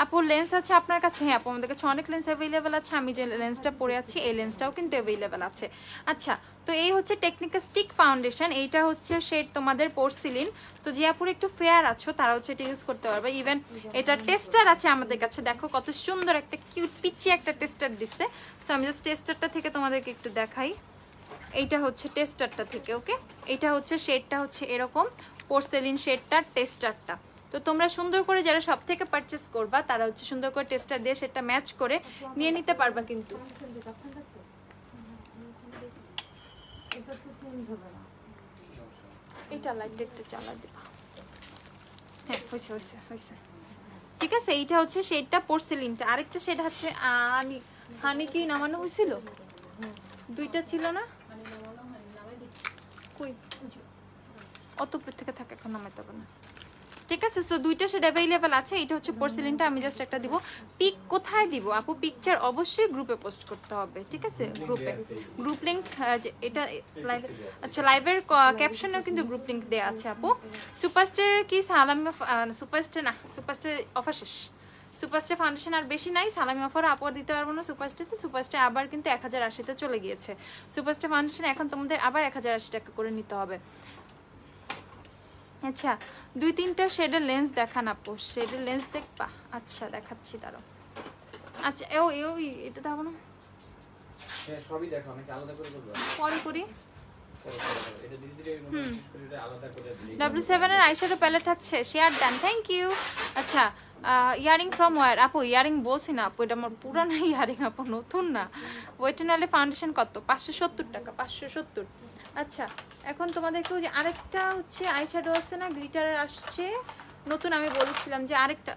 আপু লেন্স আছে আপনার কাছে? হ্যাঁ আপু আমাদের কাছে অনেক লেন্স অ্যাভেলেবেল আছে, আমি যে লেন্সটা পরে আছি এই লেন্সটাও কিন্তু অ্যাভেলেবেল আছে। আচ্ছা তো এই হচ্ছে টেকনিক্যাল স্টিক ফাউন্ডেশন, এইটা হচ্ছে শেড তোমাদের পোর্সিলিন। তো যে আপুর একটু ফেয়ার আছো তারা হচ্ছে এটা ইউজ করতে পারবে। ইভেন এটা টেস্টার আছে আমাদের কাছে, দেখো কত সুন্দর একটা কিউট পিচি একটা টেস্টার দিচ্ছে। সো আমি জাস্ট টেস্টারটা থেকে তোমাদেরকে একটু দেখাই, এইটা হচ্ছে টেস্টারটা থেকে, ওকে। এইটা হচ্ছে শেডটা হচ্ছে এরকম পোর্সেলিন শেডটা, টেস্টারটা। তো তোমরা সুন্দর করে যারা সব থেকে পারচেস করবা তারা হচ্ছে সুন্দর করে টেস্টার দিয়ে সেটা ম্যাচ করে নিয়ে নিতে পারবা। কিন্তু এটা লাইট দেখতে চালা দিবা, হ্যাঁ হয়েছে হয়েছে হয়েছে, ঠিক আছে। এইটা হচ্ছে শেডটা পোর্সেলিনটা, আরেকটা শেড আছে হানি কি নামানো হয়েছিল, 2টা ছিল না, কই অত উপর থেকে থাকে এখন নামাইতে হবে না, ঠিক আছে। সো 2টা শেড অ্যাভেলেবেল আছে। এটা হচ্ছে পোর্সেলিনটা, আমি জাস্ট একটা দিব। পিক কোথায় দিব আপু? পিকচার অবশ্যই গ্রুপে পোস্ট করতে হবে, ঠিক আছে, গ্রুপে গ্রুপ লিংক এটা লাইভ, আচ্ছা লাইভের ক্যাপশনেও কিন্তু গ্রুপ লিংক দেওয়া আছে আপু। সুপারস্টার কি সালামি সুপারস্টার না, সুপারস্টার অফার শেষ, সুপারস্টার ফাউন্ডেশন আর বেশি নাই, সালামি অফার আপর দিতে পারবো না সুপারস্টারতে। সুপারস্টার আবার কিন্তু 1080-তে চলে গিয়েছে, সুপারস্টার ফাউন্ডেশন এখন তোমাদের আবার 1080 টাকা করে নিতে হবে। আচ্ছা 2-3টা শেডের লেন্স দেখান আপু, শেডের লেন্স দেখবা? আচ্ছা দেখাচ্ছি দাঁড়াও। আচ্ছা এটা দেখাবো না, হ্যাঁ সবই দেখো, আমি আলাদা করে বলবো পরে করি। এটা ধীরে ধীরে এটা আলাদা করে দিই। W7 এর আইশ্যাডো প্যালেট আছে, শেয়ার ডান, থ্যাংক ইউ। আচ্ছা ইয়ারিং ফ্রম ওয়্যার আপু? ইয়ারিং বলছি না আপু, এটা আমার পুরানো ইয়ারিং আপু, নতুন না। ওয়েটেনালে ফাউন্ডেশন কত? 570 টাকা, 570। আচ্ছা এখন তোমাদেরকে যে আরেকটা হচ্ছে আইশ্যাডো আছে না, গ্লিটার আসছে নতুন, আমি বলেছিলাম যে আরেকটা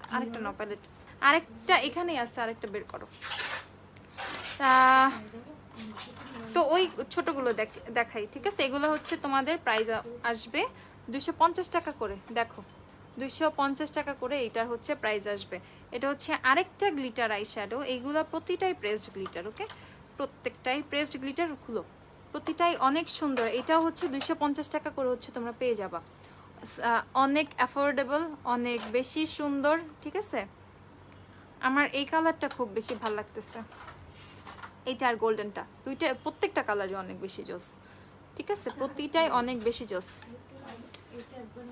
না প্যালেট, আরেকটা এখানেই আছে, আরেকটা বের করো। তো ওই ছোটগুলো দেখাই, ঠিক আছে? এগুলো হচ্ছে তোমাদের প্রাইস আসবে 250 টাকা করে। দেখো 250 টাকা করে এইটার হচ্ছে প্রাইস আসবে। এটা হচ্ছে আরেকটা গ্লিটার আই শ্যাডো। এইগুলো প্রতিটাই প্রেসড গ্লিটার, ওকে? প্রত্যেকটাই প্রেসড গ্লিটার। খুলো, প্রতিটাই অনেক সুন্দর। এটাও হচ্ছে 250 টাকা করে হচ্ছে তোমরা পেয়ে যাবা। অনেক অ্যাফোর্ডেবল, অনেক বেশি সুন্দর, ঠিক আছে? আমার এই কালারটা খুব বেশি ভালো লাগতেছে, এইটা আর গোল্ডেনটা, দুইটা প্রত্যেকটা কালারই অনেক বেশি জোস, ঠিক আছে? প্রতিটাই অনেক বেশি জোস।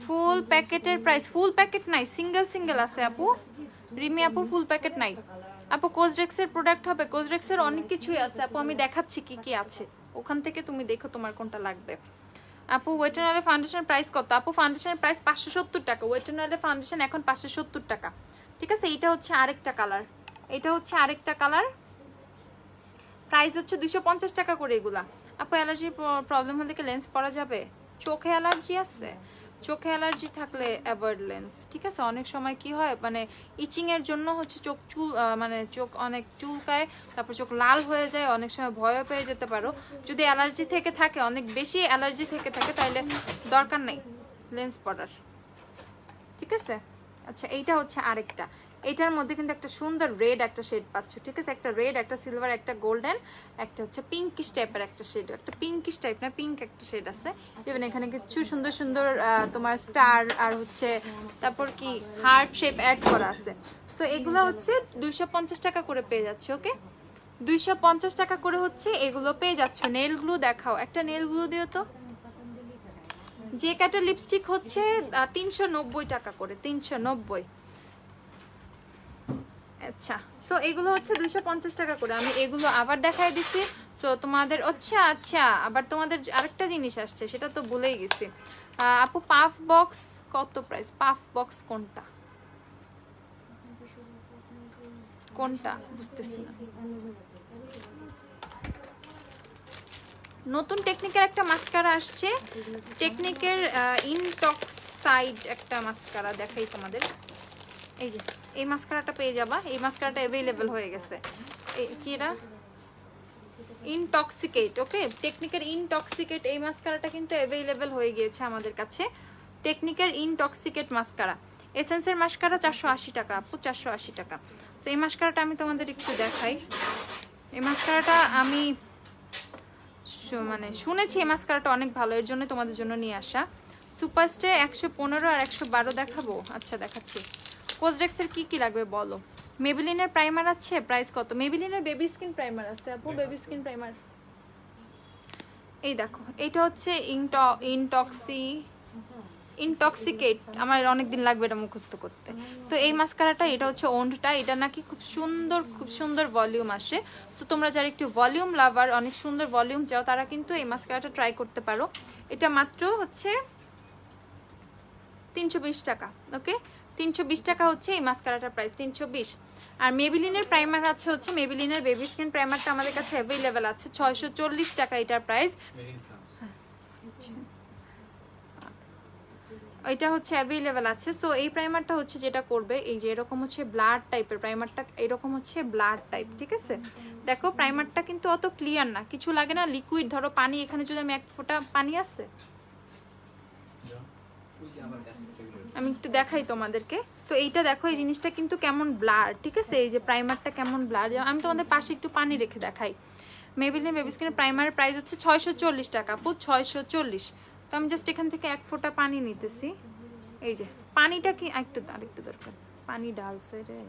ফুল প্যাকেটের প্রাইস, ফুল প্যাকেট নাই, সিঙ্গেল সিঙ্গেল আছে আপু। রিমি আপু ফুল প্যাকেট নাই আপু। কোজরেক্সের প্রোডাক্ট হবে, কোজরেক্সের অনেক কিছুই আছে আপু, আমি দেখাচ্ছি কি কি আছে, ওখান থেকে তুমি দেখো তোমার কোনটা লাগবে। আপু ওয়েট এন্ড ওয়েলের ফাউন্ডেশনের প্রাইস কত? আপু ফাউন্ডেশনের প্রাইস 570 টাকা। ওয়েট এন্ড ওয়েলের ফাউন্ডেশন এখন 570 টাকা, ঠিক আছে? এইটা হচ্ছে আরেকটা কালার, এটা হচ্ছে আরেকটা কালার। প্রাইস হচ্ছে 250 টাকা করে এগুলা। আপু অ্যালার্জির প্রবলেম হলে কি লেন্স পরা যাবে? চোখে অ্যালার্জি আছে, চোখে অ্যালার্জি থাকলে অ্যাভয়েড লেন্স, ঠিক আছে? অনেক সময় কি হয়, মানে ইচিং এর জন্য হচ্ছে চোখ মানে চোখ অনেক চুলকায়, তারপর চোখ লাল হয়ে যায়, অনেক সময় ভয়ও পেয়ে যেতে পারো। যদি অ্যালার্জি থেকে থাকে, অনেক বেশি অ্যালার্জি থেকে থাকে, তাহলে দরকার নেই লেন্স পরার, ঠিক আছে? আচ্ছা এইটা হচ্ছে আরেকটা। এইটার মধ্যে কিন্তু একটা সুন্দর রেড একটা শেড পাচ্ছ, ঠিক আছে? একটা রেড, একটা সিলভার, একটা গোল্ডেন, একটা হচ্ছে পিঙ্কিশ টাইপের একটা শেড, একটা পিঙ্কিশ টাইপ না, পিঙ্ক একটা শেড আছে। ইভেন এখানে কিছু সুন্দর সুন্দর তোমার স্টার আর হচ্ছে তারপর কি হার্ট শেপ অ্যাড করা আছে। সো এগুলো হচ্ছে 250 টাকা করে পেয়ে যাচ্ছে, ওকে? 250 টাকা করে হচ্ছে এগুলো পেয়ে যাচ্ছ। নেল গ্লু দেখাও, একটা নেল গ্লু দিও তো। যে কাটা লিপস্টিক হচ্ছে 390 টাকা করে, 390। আচ্ছা, সো এগুলো হচ্ছে 250 টাকা করে। আমি এগুলো আবার দেখাই দিচ্ছি। সো তোমাদের আচ্ছা আবার তোমাদের আরেকটা জিনিস আসছে, সেটা তো ভুলেই গেছি। আপু পাফ বক্স কত প্রাইস? পাফ বক্স কোনটা কোনটা বুঝতেছি না। নতুন টেকনিকের একটা মাস্কারা আসছে, টেকনিকের ইনটক্সাইড একটা মাস্কারা দেখাই তোমাদের। এই যে এই মাস্কারাটা পেয়ে যাবা, এই মাস্কারাটা অ্যাভেলেবল হয়ে গেছে। কি এটা? ইনটক্সিকেট, ওকে? টেকনিকের ইনটক্সিকেট এই মাস্কারাটা কিন্তু অ্যাভেলেবল হয়ে গিয়েছে আমাদের কাছে। টেকনিকের ইনটক্সিকেট মাস্কারা, এসেন্সের মাস্কারা 480 টাকা আপু, 480 টাকা। সো এই মাস্কারাটা আমি তোমাদের একটু দেখাই। এই মাস্কারাটা আমি মানে শুনেছি এই মাস্কারাটা অনেক ভালো, এর জন্য তোমাদের জন্য নিয়ে আসা। সুপারস্টে 115 আর 112 দেখাবো? আচ্ছা দেখাচ্ছি। কোজরেক্সের কি কি লাগবে বলো? মেবিলিনের প্রাইমার আছে, প্রাইস কত? মেবিলিনের বেবি স্কিন প্রাইমার আছে আপু, বেবি স্কিন প্রাইমার। এই দেখো, এটা হচ্ছে ইনটক্সিকেট। আমার অনেকদিন লাগবে এটা মুখস্থ করতে। তো এই মাস্কারাটা, এটা হচ্ছে ওন্ডটা, এটা নাকি খুব সুন্দর ভলিউম আসে। তো তোমরা যারা একটু ভলিউম লাভার, অনেক সুন্দর ভলিউম চাও, তারা কিন্তু এই মাস্কারাটা ট্রাই করতে পারো। এটা মাত্র হচ্ছে 320 টাকা, ওকে? 320 টাকা হচ্ছে এই মাস্কারাটার প্রাইস, 320। আর মেবিলিনের প্রাইমার আছে হচ্ছে, মেবিলিনের বেবি স্কিন প্রাইমারটা আমাদের কাছে অ্যাভেলেবেল আছে 640 টাকা এটার প্রাইস। এটা হচ্ছে অ্যাভেলেবেল আছে। সো এই প্রাইমারটা হচ্ছে যেটা করবে, এই যে এরকম হচ্ছে ব্লাড টাইপের প্রাইমারটা, এরকম হচ্ছে ব্লাড টাইপ, ঠিক আছে? দেখো প্রাইমারটা কিন্তু অত ক্লিয়ার না, কিছু লাগে না, লিকুইড। ধরো পানি, এখানে যদি আমি এক ফোঁটা পানি আছে, আমি একটু দেখাই তোমাদেরকে। তো এইটা দেখো, এই জিনিসটা কিন্তু কেমন ব্লার, ঠিক আছে? এই যে প্রাইমারটা কেমন ব্লার, আমি তোমাদের পাশে একটু পানি রেখে দেখাই। মেবিলিন বেবি স্কিনের প্রাইমারের প্রাইস হচ্ছে 640 টাকা আপু, 640। তো আমি জাস্ট এখান থেকে এক ফোঁটা পানি নিতেছি। এই যে পানিটা কি আরেকটু দরকার, পানি ডালছে রে।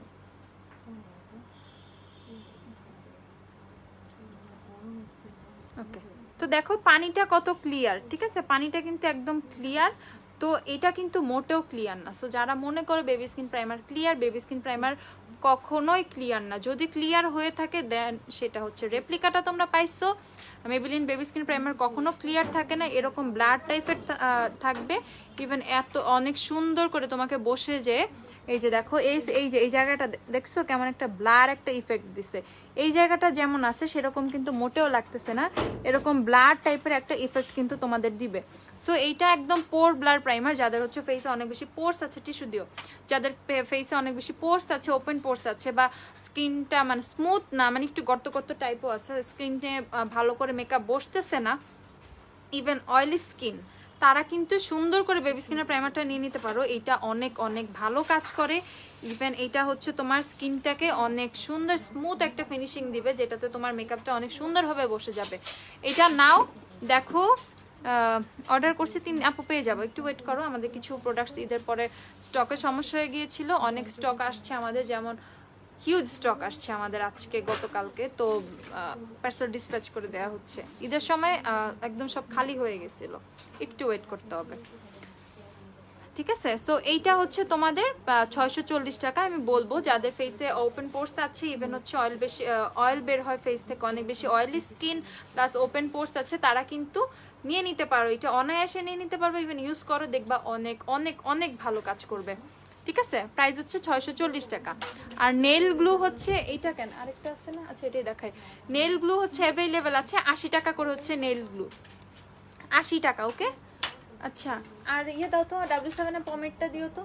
ওকে, তো দেখো পানিটা কত ক্লিয়ার, ঠিক আছে? পানিটা কিন্তু একদম ক্লিয়ার। তো এটা কিন্তু মোটেও ক্লিয়ার না। সো যারা মনে করো baby skin primer clear, baby skin primer কখনোই ক্লিয়ার না। যদি ক্লিয়ার হয়ে থাকে দেন সেটা হচ্ছে রেপ্লিকাটা তোমরা পাইছো। মেবিলিন বেবি স্কিন প্রাইমার কখনো ক্লিয়ার থাকে না, এরকম ব্লাড টাইপের থাকবে। ইভেন এত অনেক সুন্দর করে তোমাকে বসে যে, এই যে দেখো এই যে এই জায়গাটা দেখছো কেমন একটা ব্লার একটা ইফেক্ট দিছে, এই জায়গাটা যেমন আছে সেরকম কিন্তু মোটেও লাগতেছে না, এরকম ব্লাড টাইপের একটা ইফেক্ট কিন্তু তোমাদের দিবে। সো এইটা একদম পোর ব্লার প্রাইমার, যাদের হচ্ছে ফেসে অনেক বেশি পোর্স আছে, টিস্যু দিও, যাদের ফেসে অনেক বেশি পোর্স আছে, ওপেন পোর্স আছে, বা স্কিনটা মানে স্মুথ না, মানে একটু গর্ত গর্ত টাইপও আছে, স্কিনে ভালো করে মেকআপ বসতেছে না, ইভেন অয়েলি স্কিন, তারা কিন্তু সুন্দর করে বেবি স্কিনের প্রাইমারটা নিয়ে নিতে পারো। এটা অনেক অনেক ভালো কাজ করে। ইভেন এটা হচ্ছে তোমার স্কিনটাকে অনেক সুন্দর স্মুথ একটা ফিনিশিং দিবে, যেটাতে তোমার মেকআপটা অনেক সুন্দরভাবে বসে যাবে। এটা নাও, দেখো অর্ডার করছি 3 আপু পেয়ে যাবো, একটু ওয়েট করো, আমাদের কিছু প্রোডাক্টস ঈদের পরে স্টকে সমস্যা হয়ে গিয়েছিল, অনেক স্টক আসছে আমাদের, যেমন হিউজ স্টক আসছে আমাদের আজকে গতকালকে, তো পার্সেল ডিসপ্যাচ করে দেওয়া হচ্ছে। ঈদের সময় একদম সব খালি হয়ে গেছিল, একটু ওয়েট করতে হবে, ঠিক আছে। সো এইটা হচ্ছে তোমাদের 640 টাকা। আমি বলবো যাদের ফেসে ওপেন পোর্স আছে, ইভেন হচ্ছে অয়েল বের হয় ফেস থেকে, অনেক বেশি অয়েলি স্কিন প্লাস ওপেন পোর্স আছে, তারা কিন্তু নিয়ে নিতে পারো, এটা অনায়াসে নিয়ে নিতে পারবে। ইভেন ইউজ করো, দেখবা অনেক অনেক অনেক ভালো কাজ করবে, ঠিক আছে। প্রাইস হচ্ছে 640 টাকা। আর নেল গ্লু হচ্ছে এইটা, কেন আরেকটা আছে না, আচ্ছা এটাই দেখাই। নেল গ্লু হচ্ছে অ্যাভেলেবেল আছে 80 টাকা করে হচ্ছে নেল গ্লু, 80 টাকা, ওকে। আচ্ছা, আর ইয়ে দাও তো, W7 এর পমেটটা দিও তো।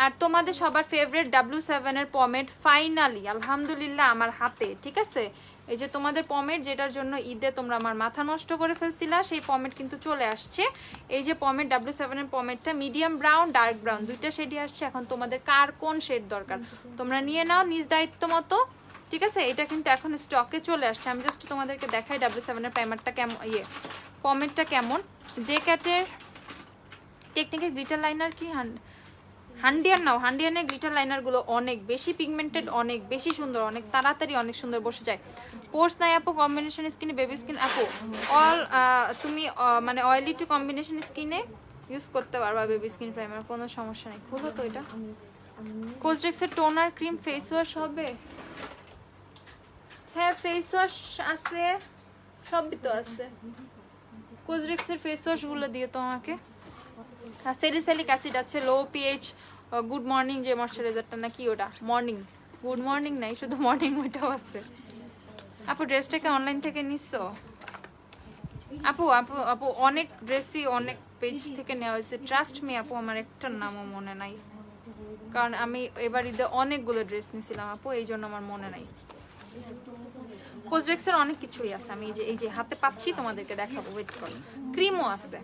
আর তোমাদের সবার ফেভারিট W7 এর পমেট ফাইনালি আলহামদুলিল্লাহ আমার হাতে, ঠিক আছে। এই যে তোমাদের পমেট, যেটার জন্য ঈদে তোমরা আমার মাথা নষ্ট করে ফেলছিলা, সেই পমেট কিন্তু চলে আসছে। এই যে পমেট, W7 এর পমেটটা মিডিয়াম ব্রাউন, ডার্ক ব্রাউন দুইটা শেডই আসছে। এখন তোমাদের কার কোন শেড দরকার তোমরা নিয়ে নাও নিজ দায়িত্ব মতো, ঠিক আছে। এটা কিন্তু এখন স্টকে চলে আসছে। আমি জাস্ট তোমাদেরকে দেখাই W7 এর প্রাইমারটা কেমন, পমেটটা কেমন। যে ক্যাটের টেকনিকের গ্লিটার লাইনার কি হান্ডিয়ান নাও, হান্ডিয়ানের গ্লিটার লাইনারগুলো অনেক বেশি পিগমেন্টেড, অনেক বেশি সুন্দর, অনেক তাড়াতাড়ি অনেক সুন্দর বসে যায়। পোর্স নাই আপু, কম্বিনেশন স্কিনে বেবি স্কিন আপু অল, তুমি মানে অয়েলি টু কম্বিনেশন স্কিনে ইউজ করতে পারবা বেবি স্কিন প্রাইমার, কোনো সমস্যা নেই। খুলো তো এটা। কোজরেক্সের টোনার ক্রিম ফেস ওয়াশ হবে, হ্যাঁ ফেস ওয়াশ আছে, সবই তো আছে। কোজরেক্সের ফেস ওয়াশগুলো দিয়ে তো আমাকে। স্যালিসাইলিক অ্যাসিড আছে, লো পিএইচ গুড মর্নিং যে ময়শ্চারাইজারটা নাকি ওটা, মর্নিং গুড মর্নিং নাই, শুধু মর্নিং ওইটাও আছে। আপু ড্রেসটাকে অনলাইন থেকে নিচ্ছো? আপু আপু আপু অনেক ড্রেসই অনেক পেজ থেকে নেওয়া হয়েছে, ট্রাস্ট মি আপু, আমার একটার নামও মনে নাই, কারণ আমি এবার ঈদে অনেকগুলো ড্রেস নিয়েছিলাম আপু, এই জন্য আমার মনে নাই। কোজরেক্সের অনেক কিছুই আছে, আমি এই যে হাতে পাচ্ছি, তোমাদেরকে দেখাবো, ওয়েট করো। ক্রিমও আছে।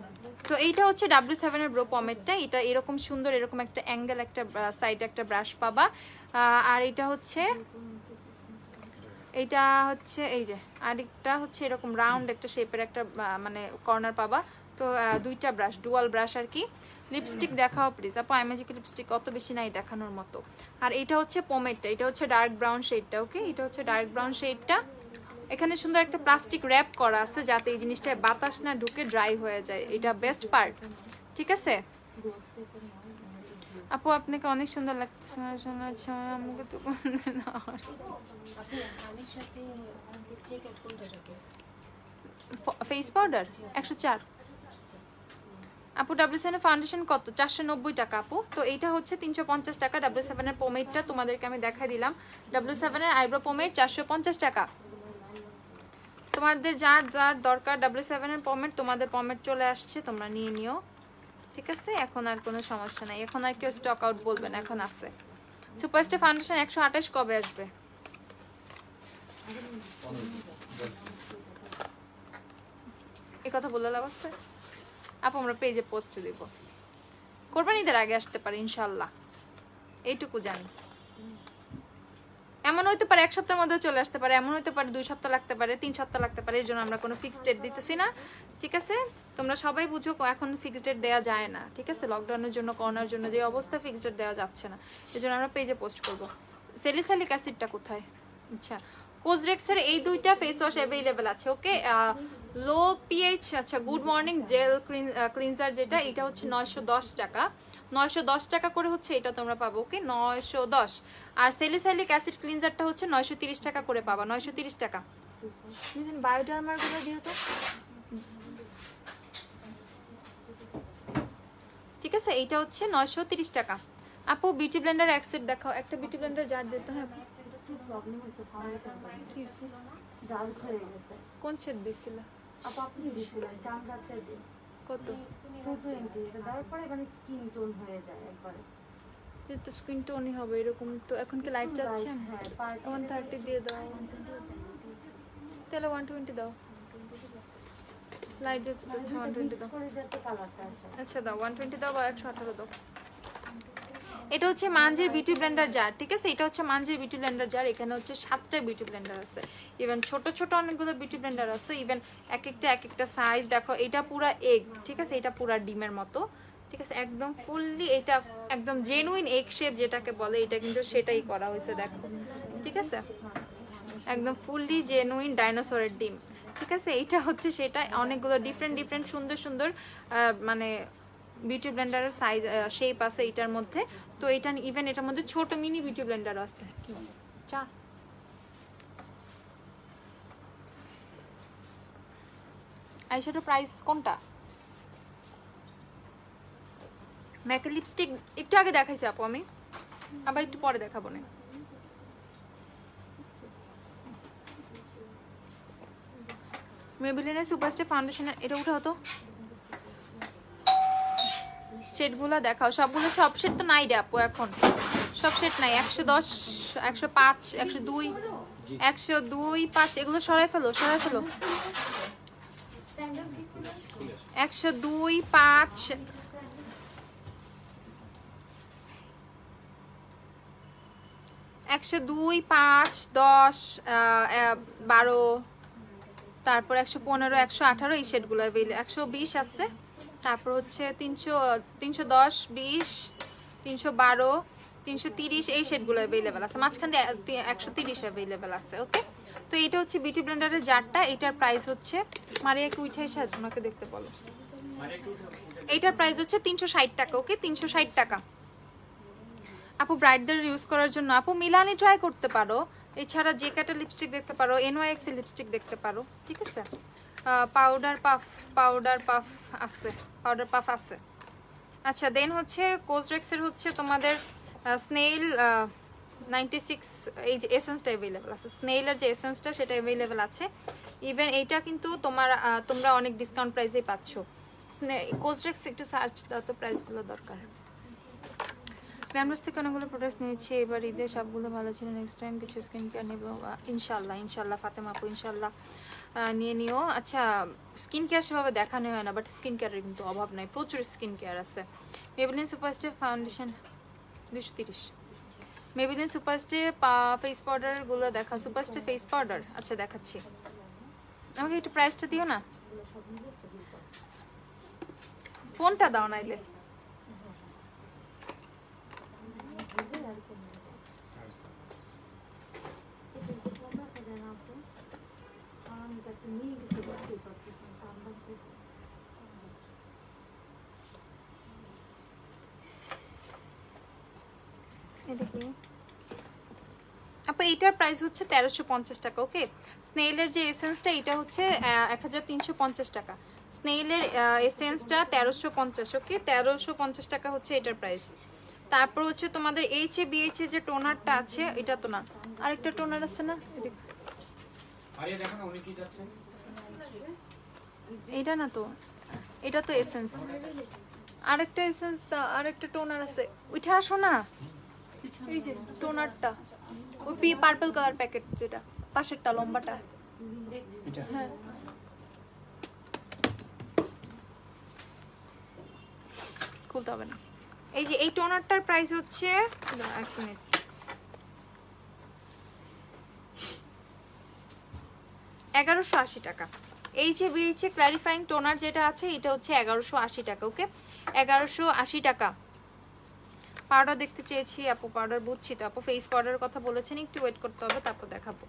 তো এইটা হচ্ছে W7 এর ব্রো পমেটটা, এটা এরকম সুন্দর, এরকম একটা অ্যাঙ্গেল, একটা সাইডে একটা ব্রাশ পাবা। আর এটা হচ্ছে এই যে আরেকটা হচ্ছে এরকম রাউন্ড একটা শেপের একটা মানে কর্নার পাবা। তো দুইটা ব্রাশ, ডুয়াল ব্রাশ আর কি। লিপস্টিক দেখাও প্লিজ আপু, ম্যাজিক লিপস্টিক অত বেশি নাই দেখানোর মতো। আর এটা হচ্ছে পমেটটা, এটা হচ্ছে ডার্ক ব্রাউন শেডটা, ওকে। এটা হচ্ছে ডার্ক ব্রাউন শেডটা। এখানে সুন্দর একটা প্লাস্টিক র্যাপ করা আছে, যাতে এই জিনিসটায় বাতাস না ঢুকে ড্রাই হয়ে যায়, এটা বেস্ট পার্ট, ঠিক আছে। আপু আপনাকে অনেক সুন্দর লাগতেছে, আমাকে তো ফেস পাউডার 104 আপু। W7 এর ফাউন্ডেশন কত? 490 টাকা আপু। তো এইটা হচ্ছে 350 টাকা। W7 এর পোমেটটা তোমাদেরকে আমি দেখাই দিলাম। W7 এর আইব্রো পোমেট 450 টাকা। তোমাদের যার যার দরকার W7 এর পমেট, তোমাদের পমেট চলে আসছে, তোমরা নিয়ে নিও, ঠিক আছে। এখন আর কোনো সমস্যা নাই, এখন আর কেউ স্টক আউট বলবেন, এখন আছে। সুপারস্টার ফাউন্ডেশন 128 কবে আসবে? এই কথা বলে লাভ আছে আপু, আমরা পেজে পোস্ট দিব, কোরবানিদের আগে আসতে পারে ইনশাল্লাহ, এইটুকু জানি। এমন হইতে পারে 1 সপ্তাহের মধ্যে চলে আসতে পারে, এমন হইতে পারে 2 সপ্তাহ লাগতে পারে, 3 সপ্তাহ লাগতে পারে, এর জন্য আমরা কোনো ফিক্সড ডেট দিতেছি না, ঠিক আছে। তোমরা সবাই বুঝো এখন ফিক্সড ডেট দেওয়া যায় না, ঠিক আছে। লকডাউনের জন্য, করোনার জন্য যে অবস্থা, ফিক্সড ডেট দেওয়া যাচ্ছে না, এর জন্য আমরা পেজে পোস্ট করব। স্যালিসাইলিক অ্যাসিডটা কোথায়? আচ্ছা, কোজরেক্সের এই দুইটা ফেস ওয়াশ অ্যাভেলেবেল আছে, ওকে। লো পিএইচ, আচ্ছা গুড মর্নিং জেল ক্লিনজার যেটা, এটা হচ্ছে 910 টাকা, 910 টাকা করে হচ্ছে এটা তোমরা পাবো, ওকে, 910। আর স্যালিসাইলিক অ্যাসিড ক্লিনজারটা হচ্ছে 930 টাকা করে পাবা, 930 টাকা। বায়োডার্মার গুলো দিও তো, ঠিক আছে। এইটা হচ্ছে 930 টাকা। আপু বিউটি ব্লেন্ডার এক সেট দেখাও, একটা বিউটি ব্লেন্ডার জার দিতে হয়। কোন শেড দিয়েছিল? আপু আপনি দিছিলেন চামড়াটা দিয়ে কত 220 এটা দেওয়ার পরে মানে স্কিন টোন হয়ে যায় একবারে। তো স্কিন টোনই হবে এরকম। তো এখন কি লাইট যাচ্ছে? হ্যাঁ পার্ট 130 দিয়ে দাও, তাহলে 120 দাও। লাইট যাচ্ছে তো 120 দাও। করে দিতে কালারটা আসে। আচ্ছা দাও 120 দাও বা 118 দাও। এটা হচ্ছে মানজির বিউটি ব্লেন্ডার জার, ঠিক আছে? এটা হচ্ছে মানজির বিউটি ব্লেন্ডার জার। এখানে হচ্ছে 7টা বিউটি ব্লেন্ডার আছে, ইভেন ছোট ছোট অনেকগুলো বিউটি ব্লেন্ডার আছে, ইভেন এক একটা সাইজ। দেখো এটা পুরা এগ, ঠিক আছে? এটা পুরা ডিমের মতো, ঠিক আছে? একদম ফুললি এটা একদম জেনুইন এগ শেপ যেটাকে বলে, এটা কিন্তু সেটাই করা হয়েছে দেখো, ঠিক আছে? একদম ফুললি জেনুইন ডাইনোসরের ডিম, ঠিক আছে? এটা হচ্ছে সেটা। অনেকগুলো ডিফারেন্ট সুন্দর সুন্দর মানে বিউটি ব্লেন্ডারের সাইজ শেপ আছে এটার মধ্যে। তো এটা ইভেন এটার মধ্যে ছোট মিনি বিউটি ব্লেন্ডার আছে। কি চা আইশ্যাডো প্রাইস কোনটা? ম্যাকের লিপস্টিক একটু আগে দেখাইছি আপু, আমি আবার একটু পরে দেখাবো না। মেবেলিনের সুপারস্টার ফাউন্ডেশন এটা উঠে হতো শেডগুলো দেখাও। সবগুলো সব শেড তো নাই রে আপু, এখন সব শেড নাই। 110 105 102 102 5 এগুলো সরাই ফেলো 102 5 102 5 10 12, তারপর 115 118 এই শেডগুলো 120 আছে। তারপর হচ্ছে 310 20 312 330 এই শেডগুলো অ্যাভেলেবেল আছে। মাঝখানে 130 অ্যাভেলেবেল আছে। ওকে, তো এটা হচ্ছে বিউটি ব্লেন্ডারের জারটা। এটার প্রাইস হচ্ছে মারিয়া কি উঠে এসে তোমাকে দেখতে বলো। এইটার প্রাইস হচ্ছে 360 টাকা। ওকে, 360 টাকা। আপু ব্রাইটদের ইউজ করার জন্য আপু মিলানি ট্রাই করতে পারো। এছাড়া যে কাটা লিপস্টিক দেখতে পারো, NYX এর লিপস্টিক দেখতে পারো, ঠিক আছে? পাউডার পাফ আছে। আচ্ছা, দেন হচ্ছে কোজরেক্সের হচ্ছে তোমাদের স্নেইল 96 এই যে এসেন্সটা অ্যাভেলেবেল আছে। স্নেইলের যে এসেন্সটা সেটা অ্যাভেলেবেল আছে। ইভেন এইটা কিন্তু তোমরা অনেক ডিসকাউন্ট প্রাইসেই পাচ্ছ। কোজরেক্স একটু সার্চ দাও তো, প্রাইসগুলো দরকার। গ্ল্যামরাস থেকে অনেকগুলো প্রোডাক্টস নিয়েছি, এবার ঈদে সবগুলো ভালো ছিল। নেক্সট টাইম কিছু স্কিন কেয়ার নেবো ইনশাল্লাহ ফাতেমা আপু, ইনশাল্লাহ নিয়ে নিও। আচ্ছা, স্কিন কেয়ার সেভাবে দেখানো হয় না, বাট স্কিন কেয়ারের কিন্তু অভাব নাই, প্রচুর স্কিন কেয়ার আছে। মেবেলিন সুপারস্টে ফাউন্ডেশন 230, মেবেলিন সুপারস্টে ফেস পাউডারগুলো দেখা। সুপারস্টে ফেস পাউডার আচ্ছা দেখাচ্ছি, আমাকে একটু প্রাইসটা দিও না, ফোনটা দাও নাইলে। আপু এইটার প্রাইস হচ্ছে 1350 টাকা। ওকে, স্নেইলের যে এসেন্সটা এটা হচ্ছে 1350 টাকা। স্নেইলের এসেন্সটা 1350। ওকে, 1350 টাকা হচ্ছে এটার প্রাইস। তারপর হচ্ছে তোমাদের HABH যে টোনারটা আছে, এটা তো না, আরেকটা টোনার আছে না, এটা না তো, এটা তো এসেন্স। আরেকটা এসেন্স, আরেকটা টোনার আছে, ওইটা আসো না। এই যে টোনারটা, ওই পার্পল কালার প্যাকেট যেটা পাশেরটা লম্বাটা, হ্যাঁ খুলতে হবে না। এই যে এই টোনারটার প্রাইস হচ্ছে 1 মিনিট, $1180 টাকা। HABH ক্ল্যারিফাইং টোনার যেটা আছে এটা হচ্ছে 1180 টাকা। ওকে, 1180 টাকা। পাউডার দেখতে চেয়েছি আপু, পাউডার বুঝছি তো আপু, ফেস পাউডারের কথা বলেছেন, একটু ওয়েট করতে হবে, তারপর দেখাবো।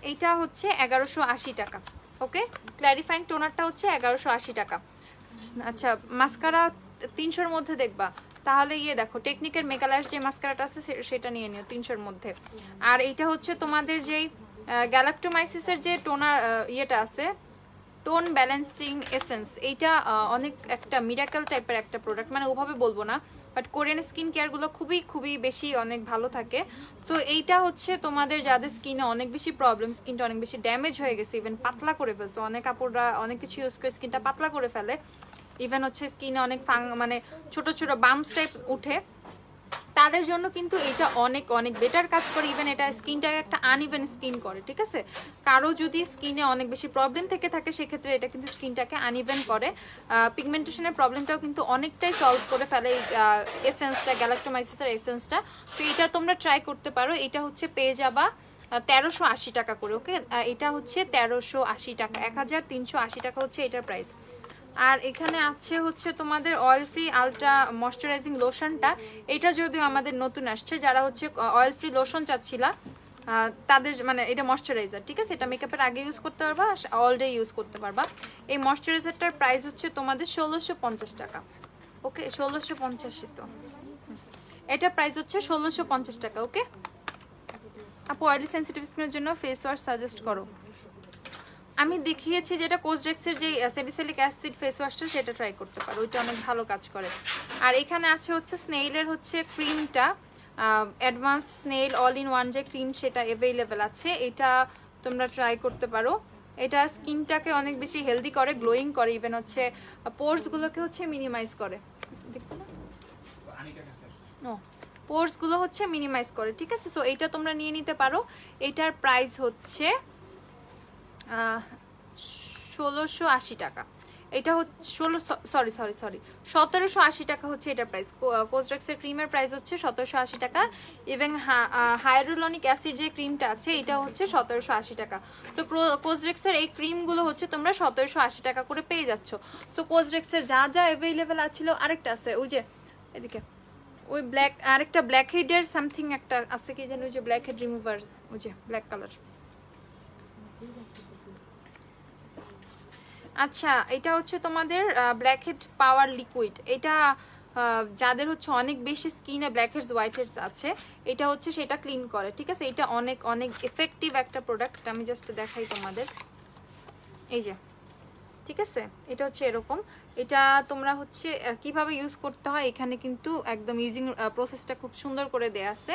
এইটা হচ্ছে 1180 টাকা। ওকে, ক্ল্যারিফাইং টোনারটা হচ্ছে 1180 টাকা। আচ্ছা, মাস্কারা 300-র মধ্যে দেখবা, তাহলে ইয়ে দেখো টেকনিকের মেগালাশ যে মাস্কারাটা আছে সেটা নিয়ে নিও 300-র মধ্যে। আর এইটা হচ্ছে তোমাদের যেই গ্যালাক্টোমাইসিসের যে টোনার ইয়েটা আছে, টোন ব্যালেন্সিং এসেন্স, এইটা অনেক একটা মিরাকেল টাইপের একটা প্রোডাক্ট, মানে ওভাবে বলবো না, বাট কোরিয়ান স্কিন কেয়ারগুলো খুবই খুবই বেশি অনেক ভালো থাকে। সো এইটা হচ্ছে তোমাদের যাদের স্কিনে অনেক বেশি প্রবলেম, স্কিনটা অনেক বেশি ড্যামেজ হয়ে গেছে, ইভেন পাতলা করে ফেলছে, অনেক কাপড়রা অনেক কিছু ইউজ করে স্কিনটা পাতলা করে ফেলে, ইভেন হচ্ছে স্কিনে অনেক মানে ছোট ছোট বাম্পস টাইপ উঠে, তাদের জন্য কিন্তু এটা অনেক অনেক বেটার কাজ করে। ইভেন এটা স্কিনটাকে একটা আনইভেন স্কিন করে, ঠিক আছে? কারো যদি স্কিনে অনেক বেশি প্রবলেম থেকে থাকে সেক্ষেত্রে এটা কিন্তু স্কিনটাকে আনইভেন করে। পিগমেন্টেশনের প্রবলেমটাও কিন্তু অনেকটাই সলভ করে ফেলে এই এসেন্সটা, গ্যালাক্টোমাইসিসের এসেন্সটা। তো এটা তোমরা ট্রাই করতে পারো। এটা হচ্ছে পেয়ে যাবা 1380 টাকা করে, ওকে? এটা হচ্ছে 1380 টাকা, 1380 টাকা হচ্ছে এটার প্রাইস। আর এখানে আছে হচ্ছে তোমাদের অয়েল ফ্রি আলট্রা ময়শ্চারাইজিং লোশনটা। এটা যদিও আমাদের নতুন আসছে, যারা হচ্ছে অয়েল ফ্রি লোশন চাচ্ছিলা তাদের, মানে এটা ময়শ্চারাইজার, ঠিক আছে? এটা মেকআপের আগে ইউজ করতে পারবা, অল ডে ইউজ করতে পারবা। এই ময়শ্চারাইজারটার প্রাইস হচ্ছে তোমাদের 1650 টাকা, ওকে? 1650 তো এটা প্রাইস হচ্ছে 1650 টাকা, ওকে? আপু অয়েলি সেন্সিটিভ স্কিনের জন্য ফেস ওয়াশ সাজেস্ট করো। আমি দেখিয়েছি যেটা কোজডেক্সের যে স্যালিসাইলিক অ্যাসিড ফেস ওয়াশটা, সেটা ট্রাই করতে পারো, ওইটা অনেক ভালো কাজ করে। আর এখানে আছে হচ্ছে স্নেইলের হচ্ছে ক্রিমটা, advanced snail all in one যে ক্রিম, সেটা অ্যাভেলেবেল আছে, এটা তোমরা ট্রাই করতে পারো। এটা স্কিনটাকে অনেক বেশি হেলদি করে, গ্লোয়িং করে, ইভেন হচ্ছে পোর্সগুলোকে হচ্ছে মিনিমাইজ করে, দেখো না? ও পোর্সগুলো হচ্ছে মিনিমাইজ করে, ঠিক আছে? সো এইটা তোমরা নিয়ে নিতে পারো। এটার প্রাইস হচ্ছে 1680 টাকা। এটা হচ্ছে 1780 টাকা হচ্ছে এটার প্রাইস। কোজডেক্সের ক্রিমের প্রাইস হচ্ছে 1780 টাকা। ইভেন হায়ালুরনিক অ্যাসিড যে ক্রিমটা আছে এটা হচ্ছে 1780 টাকা। সো কোজডেক্সের এই ক্রিমগুলো হচ্ছে তোমরা 1780 টাকা করে পেয়ে যাচ্ছ। সো কোজডেক্সের যা যা অ্যাভেলেবেল আছিল, আরেকটা আছে ওই যে এদিকে, ওই ব্ল্যাক, আরেকটা ব্ল্যাক হেডের সামথিং একটা আছে, কি যেন, ওই যে ব্ল্যাক হেড রিমুভার, ওই যে ব্ল্যাক কালার। আচ্ছা, এটা হচ্ছে তোমাদের ব্ল্যাক হেড পাওয়ার লিকুইড। এটা যাদের হচ্ছে অনেক বেশি স্কিনে ব্ল্যাক হেডস হোয়াইট হেডস আছে, এটা হচ্ছে সেটা ক্লিন করে, ঠিক আছে? এটা অনেক অনেক এফেক্টিভ একটা প্রোডাক্ট। আমি জাস্ট দেখাই তোমাদের, এই যে, ঠিক আছে? এটা হচ্ছে এরকম। এটা তোমরা হচ্ছে কিভাবে ইউজ করতে হয় এখানে কিন্তু একদম ইউজিং প্রসেসটা খুব সুন্দর করে দেয়া আছে।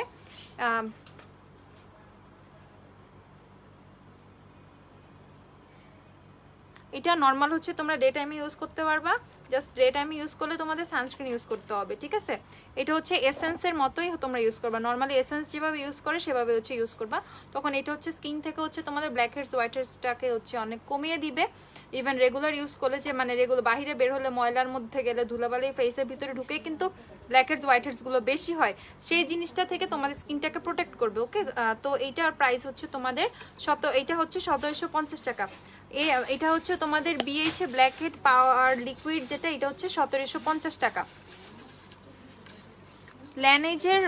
এটা নর্মাল হচ্ছে তোমরা ডে টাইমে ইউজ করতে পারবা, জাস্ট ডে টাইমে ইউজ করলে তোমাদের সানস্ক্রিন ইউজ করতে হবে, ঠিক আছে? এটা হচ্ছে এসেন্সের মতোই তোমরা ইউজ করবা, নর্মালি এসেন্স যেভাবে ইউজ করে সেভাবে হচ্ছে ইউজ করবা। তখন এটা হচ্ছে স্কিন থেকে হচ্ছে তোমাদের ব্ল্যাক হেডস হোয়াইট হেডসটাকে হচ্ছে অনেক কমিয়ে দিবে। ইভেন রেগুলার ইউজ করলে, যে মানে রেগুলার বাইরে বের হলে, ময়লার মধ্যে গেলে, ধুলাবালি ফেসের ভিতরে ঢুকে কিন্তু ব্ল্যাক হেডস হোয়াইট হেডসগুলো বেশি হয়, সেই জিনিসটা থেকে তোমাদের স্কিনটাকে প্রোটেক্ট করবে, ওকে? তো এইটার প্রাইস হচ্ছে তোমাদের এটা হচ্ছে 1750 টাকা। এটা হচ্ছে তোমাদের BH ব্ল্যাক হেড পাওয়ার লিকুইড যেটা, এটা হচ্ছে 1750 টাকা। ল্যানেজের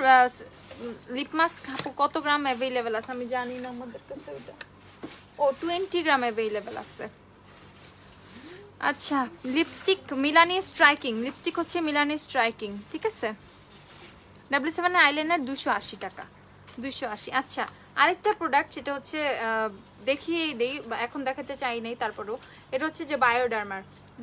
লিপ মাস্ক কত গ্রাম অ্যাভেলেবেল আছে আমি জানি না, আমাদের কাছে ওটা 20 গ্রাম অ্যাভেলেবেল আছে। আচ্ছা, লিপস্টিক মিলানি স্ট্রাইকিং, লিপস্টিক হচ্ছে মিলানি স্ট্রাইকিং, ঠিক আছে? W7 আইলাইনার 280 টাকা, 280। আচ্ছা, আরেকটা প্রোডাক্ট, সেটা হচ্ছে দেখিয়েই দেই, এখন দেখাতে চাই নাই, তারপরেও এটা হচ্ছে যে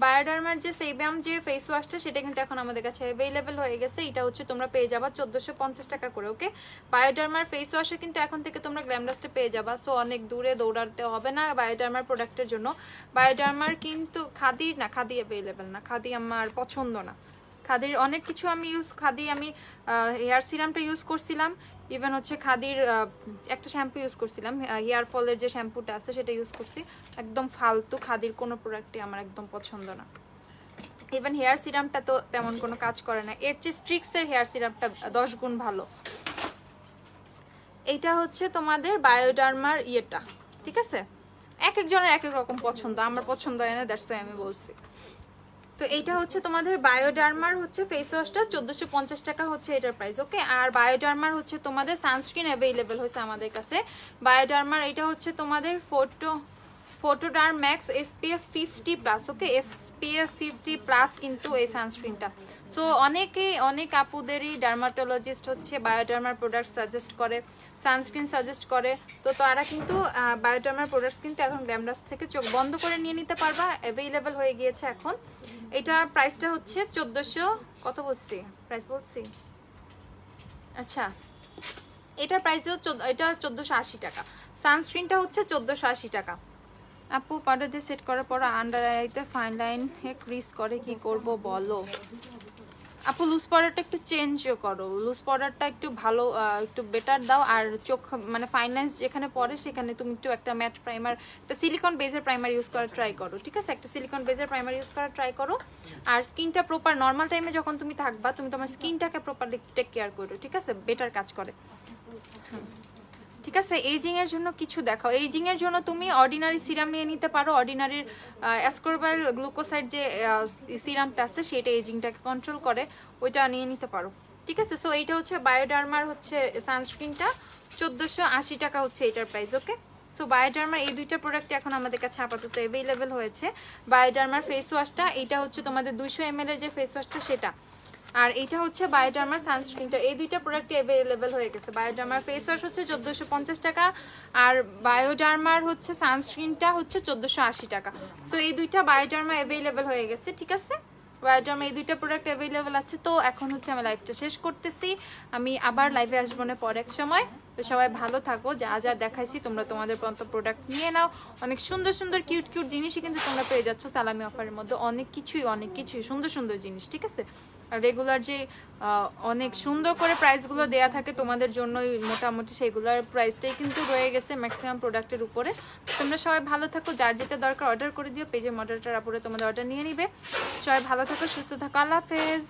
বায়োডার্মার যে সেবাম যে ফেস ওয়াশটা, সেটা কিন্তু এখন আমাদের কাছে অ্যাভেলেবেল হয়ে গেছে। এটা হচ্ছে তোমরা পেয়ে যাবা 1450 টাকা করে, ওকে? বায়োডার্মার ফেস ওয়াশে কিন্তু এখন থেকে তোমরা গ্ল্যামডাস্টে পেয়ে যাবা, সো অনেক দূরে দৌড়াতে হবে না বায়োডার্মার প্রোডাক্টের জন্য। বায়োডার্মার কিন্তু খাদির না, খাদি অ্যাভেলেবেল না, খাদি আমার পছন্দ না। খাদির অনেক কিছু আমি খাদি আমি হেয়ার সিরামটা ইউজ করছিলাম, ইভেন হচ্ছে খাদির একটা শ্যাম্পু ইউজ করছিলাম, হেয়ার ফলের যে শ্যাম্পুটা আছে সেটা ইউজ করছি, একদম ফালতু। খাদির কোনো প্রোডাক্টই আমার একদম পছন্দ না। ইভেন হেয়ার সিরামটা তো তেমন কোনো কাজ করে না, এর চেয়ে স্ট্রিক্সের হেয়ার সিরামটা 10 গুণ ভালো। এইটা হচ্ছে তোমাদের বায়োডার্মার ইয়েটা, ঠিক আছে? এক একজনের এক এক রকম পছন্দ, আমার পছন্দ হয় না, দ্যাটস ওয়াই আমি বলছি। তো এইটা হচ্ছে তোমাদের বায়োডার্মার হচ্ছে ফেস ওয়াশটা 1450 টাকা হচ্ছে এটার প্রাইস, ওকে? আর বায়োডার্মার হচ্ছে তোমাদের সানস্ক্রিন অ্যাভেলেবেল হয়েছে আমাদের কাছে। বায়োডার্মার এটা হচ্ছে তোমাদের ফটোডার্ম ম্যাক্স SPF 50+, ওকে SPF 50+ কিন্তু এই সানস্ক্রিনটা। সো অনেক আপুদেরই ডার্মাটোলজিস্ট হচ্ছে বায়োডার্মার প্রোডাক্ট সাজেস্ট করে, সানস্ক্রিন সাজেস্ট করে। তো তারা কিন্তু বায়োডার্মার প্রোডাক্টস কিন্তু এখন গ্ল্যামডাস্ট থেকে চোখ বন্ধ করে নিয়ে নিতে পারবা, অ্যাভেলেবেল হয়ে গিয়েছে এখন। এটা প্রাইসটা হচ্ছে 1400, কত বলছি প্রাইস বলছি, আচ্ছা এটার প্রাইসও এটা 1480 টাকা, সানস্ক্রিনটা হচ্ছে 1480 টাকা। আপু পাউডার দিয়ে সেট করার পর আন্ডার আইতে ফাইন লাইন ক্রিজ করে, কি করব বলো? আপু লুজ পাউডারটা একটু চেঞ্জ করো, লুজ পাউডারটা একটু ভালো একটু বেটার দাও। আর চোখ মানে ফাইন লাইন্স যেখানে পড়ে সেখানে তুমি একটু একটা ম্যাট প্রাইমার, একটা সিলিকন বেজের প্রাইমার ইউজ করার ট্রাই করো, ঠিক আছে? একটা সিলিকন বেজের প্রাইমার ইউজ করার ট্রাই করো। আর স্কিনটা প্রপার নর্মাল টাইমে যখন তুমি থাকবা, তুমি তোমার স্কিনটাকে প্রপারলি টেক কেয়ার করো, ঠিক আছে? বেটার কাজ করে, ঠিক আছে? এইজিং এর জন্য কিছু দেখাও। এইজিং এর জন্য তুমি অর্ডিনারি সিরাম নিয়ে নিতে পারো, অর্ডিনারির অ্যাসকর্বাইল গ্লুকোসাইড যে সিরামটা আছে সেটা এইজিংটাকে কন্ট্রোল করে, ওইটা নিয়ে নিতে পারো, ঠিক আছে? সো এইটা হচ্ছে বায়োডার্মার হচ্ছে সানস্ক্রিনটা 1480 টাকা হচ্ছে এটার প্রাইস, ওকে? সো বায়োডার্মার এই দুইটা প্রোডাক্ট এখন আমাদের কাছে আপাতত অ্যাভেলেবেল হয়েছে। বায়োডার্মার ফেস ওয়াশটা, এটা হচ্ছে তোমাদের 200 ml এর যে ফেস ওয়াশটা সেটা, আর এটা হচ্ছে বায়োডার্মার সানস্ক্রিনটা। এই দুইটা প্রোডাক্ট অ্যাভেলেবেল হয়ে গেছে। বায়োডার্মার ফেস ওয়াশ হচ্ছে 1450 টাকা, আর বায়োডার্মার হচ্ছে সানস্ক্রিনটা হচ্ছে 1480 টাকা। সো এই দুইটা বায়োডার্মা অ্যাভেলেবেল হয়ে গেছে, ঠিক আছে? বায়োডার্মা এই দুইটা প্রোডাক্ট অ্যাভেলেবেল আছে। তো এখন হচ্ছে আমি লাইভটা শেষ করতেছি, আমি আবার লাইভে আসবো না পরে এক সময়। তো সবাই ভালো থাকো, যা যা দেখাইছি তোমরা তোমাদের মতো প্রোডাক্ট নিয়ে নাও। অনেক সুন্দর সুন্দর কিউট জিনিসই কিন্তু তোমরা পেয়ে যাচ্ছ সালামি অফারের মধ্যে, অনেক কিছুই সুন্দর জিনিস, ঠিক আছে? আর রেগুলার যে অনেক সুন্দর করে প্রাইসগুলো দেয়া থাকে তোমাদের জন্যই, মোটামুটি সেগুলোর প্রাইসটাই কিন্তু রয়ে গেছে ম্যাক্সিমাম প্রোডাক্টের উপরে। তোমরা সবাই ভালো থাকো, যার যেটা দরকার অর্ডার করে দিও, পেজে মডারেটর আপুরে তোমাদের অর্ডার নিয়ে নিবে। সবাই ভালো থাকো, সুস্থ থাকো, আল্লাহ হাফেজ।